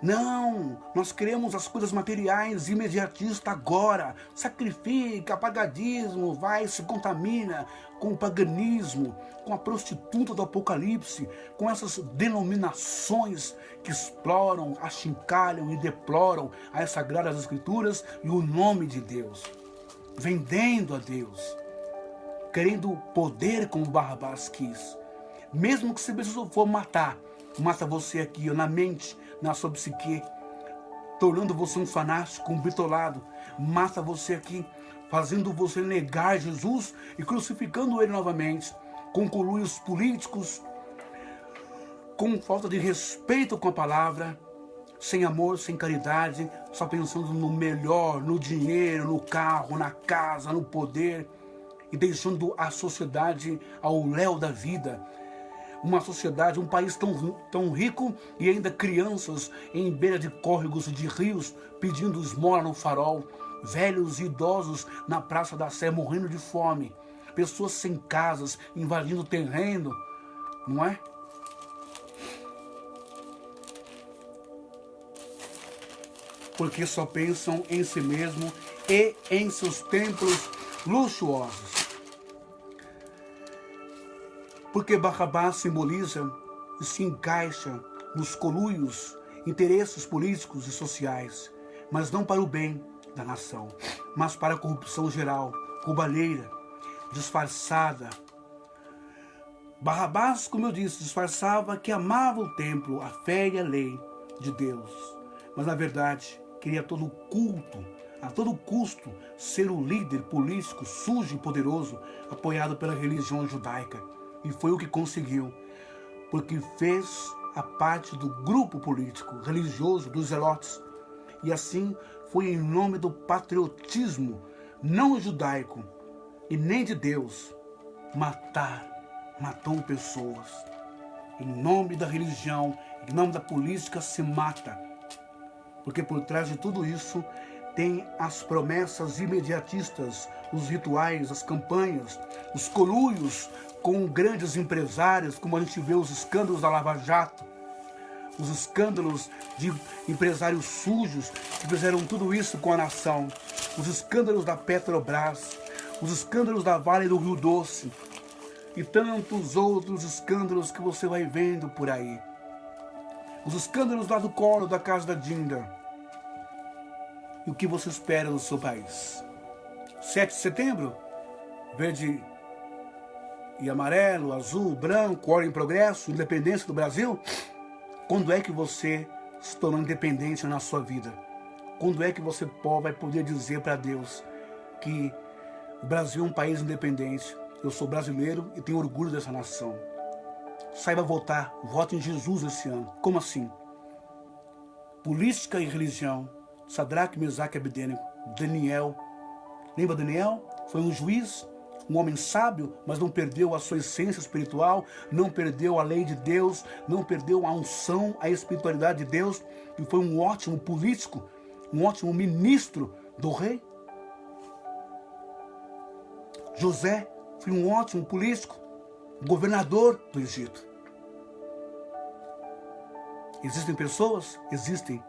Não, nós queremos as coisas materiais imediatistas agora. Sacrifica, pagadismo, vai, se contamina com o paganismo, com a prostituta do Apocalipse, com essas denominações que exploram, achincalham e deploram as Sagradas Escrituras e o nome de Deus. Vendendo a Deus, querendo poder como Barrabás quis. Mesmo que se preciso for matar, mata você aqui, na mente, na sua psique, tornando você um fanático, um bitolado. Mata você aqui, fazendo você negar Jesus e crucificando ele novamente. Conclui os políticos com falta de respeito com a palavra, sem amor, sem caridade, só pensando no melhor, no dinheiro, no carro, na casa, no poder, e deixando a sociedade ao léu da vida. Uma sociedade, um país tão rico e ainda crianças em beira de córregos e de rios pedindo esmola no farol, velhos e idosos na Praça da Sé morrendo de fome, pessoas sem casas invadindo o terreno, não é? Porque só pensam em si mesmo e em seus templos luxuosos. Porque Barrabás simboliza e se encaixa nos conluios, interesses políticos e sociais, mas não para o bem da nação, mas para a corrupção geral, roubalheira, disfarçada. Barrabás, como eu disse, disfarçava que amava o templo, a fé e a lei de Deus, mas na verdade queria a todo custo ser o líder político sujo e poderoso, apoiado pela religião judaica. E foi o que conseguiu, porque fez a parte do grupo político, religioso, dos zelotes. E assim foi em nome do patriotismo não judaico e nem de Deus, matou pessoas. Em nome da religião, em nome da política se mata. Porque por trás de tudo isso tem as promessas imediatistas, os rituais, as campanhas, os conluios com grandes empresários, como a gente vê os escândalos da Lava Jato, os escândalos de empresários sujos que fizeram tudo isso com a nação, os escândalos da Petrobras, os escândalos da Vale do Rio Doce e tantos outros escândalos que você vai vendo por aí. Os escândalos lá do Collor, da casa da Dinda. E o que você espera do seu país? 7 de setembro? Verde e amarelo, azul, branco, ordem e progresso, independência do Brasil? Quando é que você se tornou independente na sua vida? Quando é que você vai poder dizer para Deus que o Brasil é um país independente? Eu sou brasileiro e tenho orgulho dessa nação. Saiba votar, vote em Jesus esse ano. Como assim? Política e religião. Sadraque, Mesaque e Abednego. Daniel. Lembra Daniel? Foi um juiz, um homem sábio, mas não perdeu a sua essência espiritual, não perdeu a lei de Deus, não perdeu a unção, a espiritualidade de Deus, e foi um ótimo político, um ótimo ministro do rei. José foi um ótimo político, governador do Egito. Existem pessoas? Existem.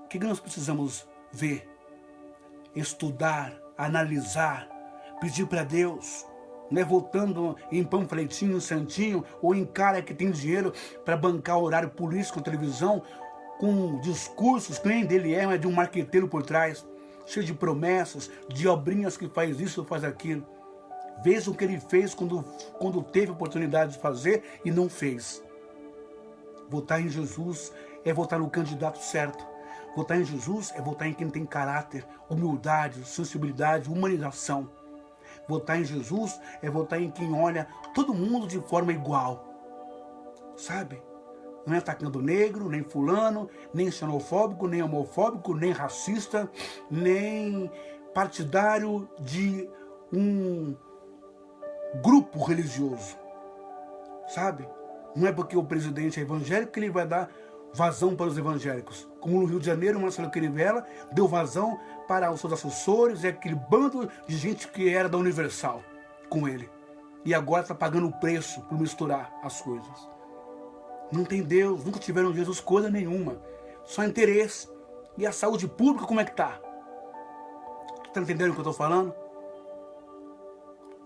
O que nós precisamos ver, estudar, analisar, pedir para Deus, não é voltando em panfletinho, santinho, ou em cara que tem dinheiro para bancar horário político, televisão, com discursos que nem dele é, mas de um marqueteiro por trás, cheio de promessas, de obrinhas que faz isso, faz aquilo. Veja o que ele fez quando teve oportunidade de fazer e não fez. Votar em Jesus é votar no candidato certo. Votar em Jesus é votar em quem tem caráter, humildade, sensibilidade, humanização. Votar em Jesus é votar em quem olha todo mundo de forma igual. Sabe? Não é atacando negro, nem fulano, nem xenofóbico, nem homofóbico, nem racista, nem partidário de um grupo religioso. Sabe? Não é porque o presidente é evangélico que ele vai dar vazão para os evangélicos. Como no Rio de Janeiro, o Marcelo Crivella deu vazão para os seus assessores e aquele bando de gente que era da Universal com ele. E agora está pagando o preço por misturar as coisas. Não tem Deus, nunca tiveram Jesus coisa nenhuma. Só interesse. E a saúde pública como é que está? Está entendendo o que eu estou falando?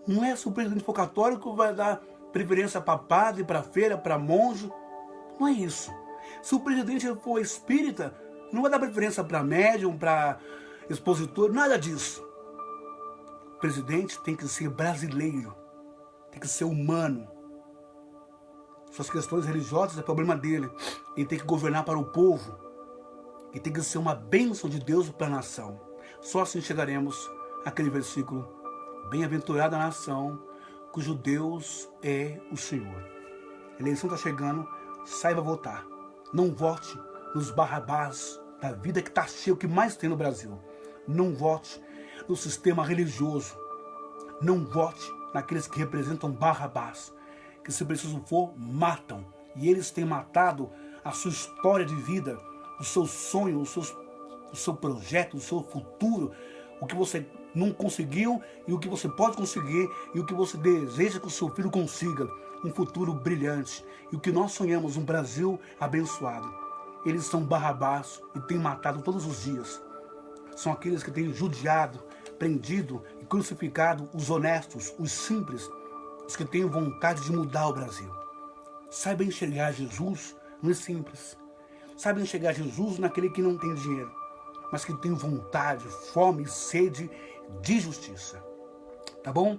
Não é se o presidente for católico vai dar preferência para padre, para feira, para monge. Não é isso. Se o presidente for espírita, não vai dar preferência para médium, para expositor, nada disso. O presidente tem que ser brasileiro, tem que ser humano. Suas questões religiosas é problema dele. Ele tem que governar para o povo. E tem que ser uma bênção de Deus para a nação. Só assim chegaremos àquele versículo: bem-aventurada a nação cujo Deus é o Senhor. A eleição está chegando, saiba votar. Não vote nos barrabás da vida que está cheio, o que mais tem no Brasil. Não vote no sistema religioso. Não vote naqueles que representam barrabás, que se preciso for, matam. E eles têm matado a sua história de vida, o seu sonho, o seu projeto, o seu futuro, o que você não conseguiu e o que você pode conseguir e o que você deseja que o seu filho consiga, um futuro brilhante. E o que nós sonhamos, um Brasil abençoado. Eles são barrabás e têm matado todos os dias. São aqueles que têm judiado, prendido e crucificado os honestos, os simples, os que têm vontade de mudar o Brasil. Saiba enxergar Jesus no simples. Saiba enxergar Jesus naquele que não tem dinheiro, mas que tem vontade, fome e sede de justiça. Tá bom?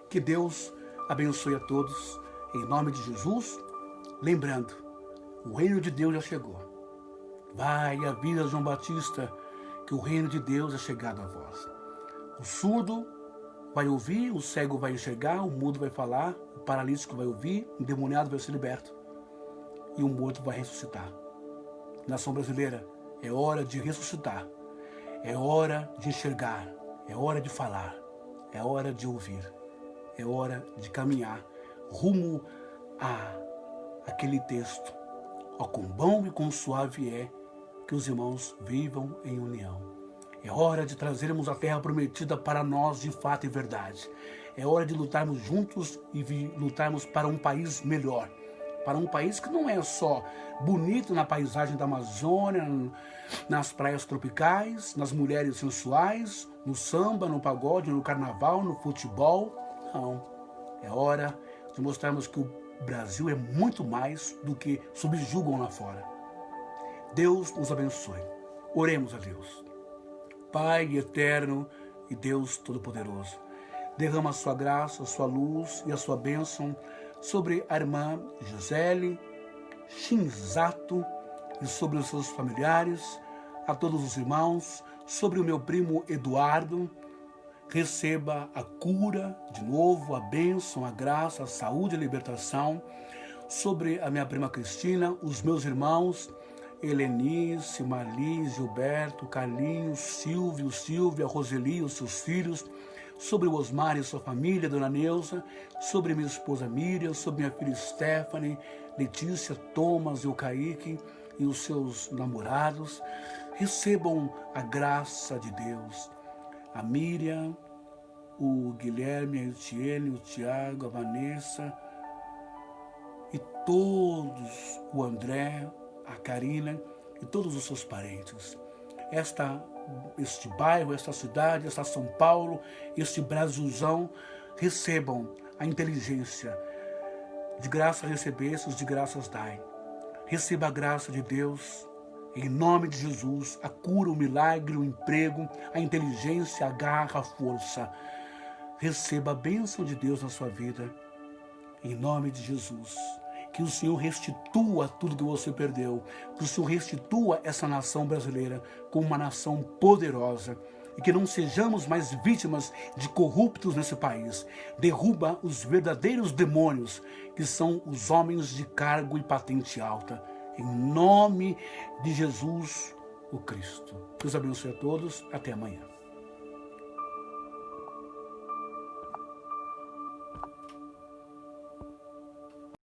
Que Deus abençoe a todos. Em nome de Jesus. Lembrando, o reino de Deus já chegou. Vai a vida de João Batista, que o reino de Deus é chegado a vós. O surdo vai ouvir, o cego vai enxergar, o mudo vai falar, o paralítico vai ouvir, o endemoniado vai ser liberto e o morto vai ressuscitar. Nação brasileira, é hora de ressuscitar, é hora de enxergar, é hora de falar, é hora de ouvir, é hora de caminhar rumo a aquele texto. Ó, quão bom e quão suave é que os irmãos vivam em união. É hora de trazermos a terra prometida para nós de fato e verdade. É hora de lutarmos juntos e lutarmos para um país melhor. Para um país que não é só bonito na paisagem da Amazônia, nas praias tropicais, nas mulheres sensuais, no samba, no pagode, no carnaval, no futebol. Não. É hora de mostrarmos que o Brasil é muito mais do que subjugam lá fora. Deus nos abençoe. Oremos a Deus. Pai eterno e Deus Todo-Poderoso, derrama a sua graça, a sua luz e a sua bênção sobre a irmã Gisele Shinzato e sobre os seus familiares, a todos os irmãos, sobre o meu primo Eduardo. Receba a cura, de novo, a bênção, a graça, a saúde e a libertação sobre a minha prima Cristina, os meus irmãos Helenice, Marli, Gilberto, Carlinhos, Silvio, Silvia, Roseli, os seus filhos, sobre o Osmar e sua família, Dona Neuza, sobre minha esposa Miriam, sobre minha filha Stephanie, Letícia, Thomas e o Kaique e os seus namorados. Recebam a graça de Deus. A Miriam, o Guilherme, a Etienne, o Tiago, a Vanessa e todos, o André, a Karina e todos os seus parentes. Este bairro, esta cidade, esta São Paulo, este Brasilzão, recebam a inteligência. De graça recebestes, de graças dai. Receba a graça de Deus, em nome de Jesus, a cura, o milagre, o emprego, a inteligência, a garra, a força. Receba a bênção de Deus na sua vida, em nome de Jesus. Que o Senhor restitua tudo que você perdeu, que o Senhor restitua essa nação brasileira como uma nação poderosa e que não sejamos mais vítimas de corruptos nesse país. Derruba os verdadeiros demônios, que são os homens de cargo e patente alta. Em nome de Jesus, o Cristo. Deus abençoe a todos. Até amanhã.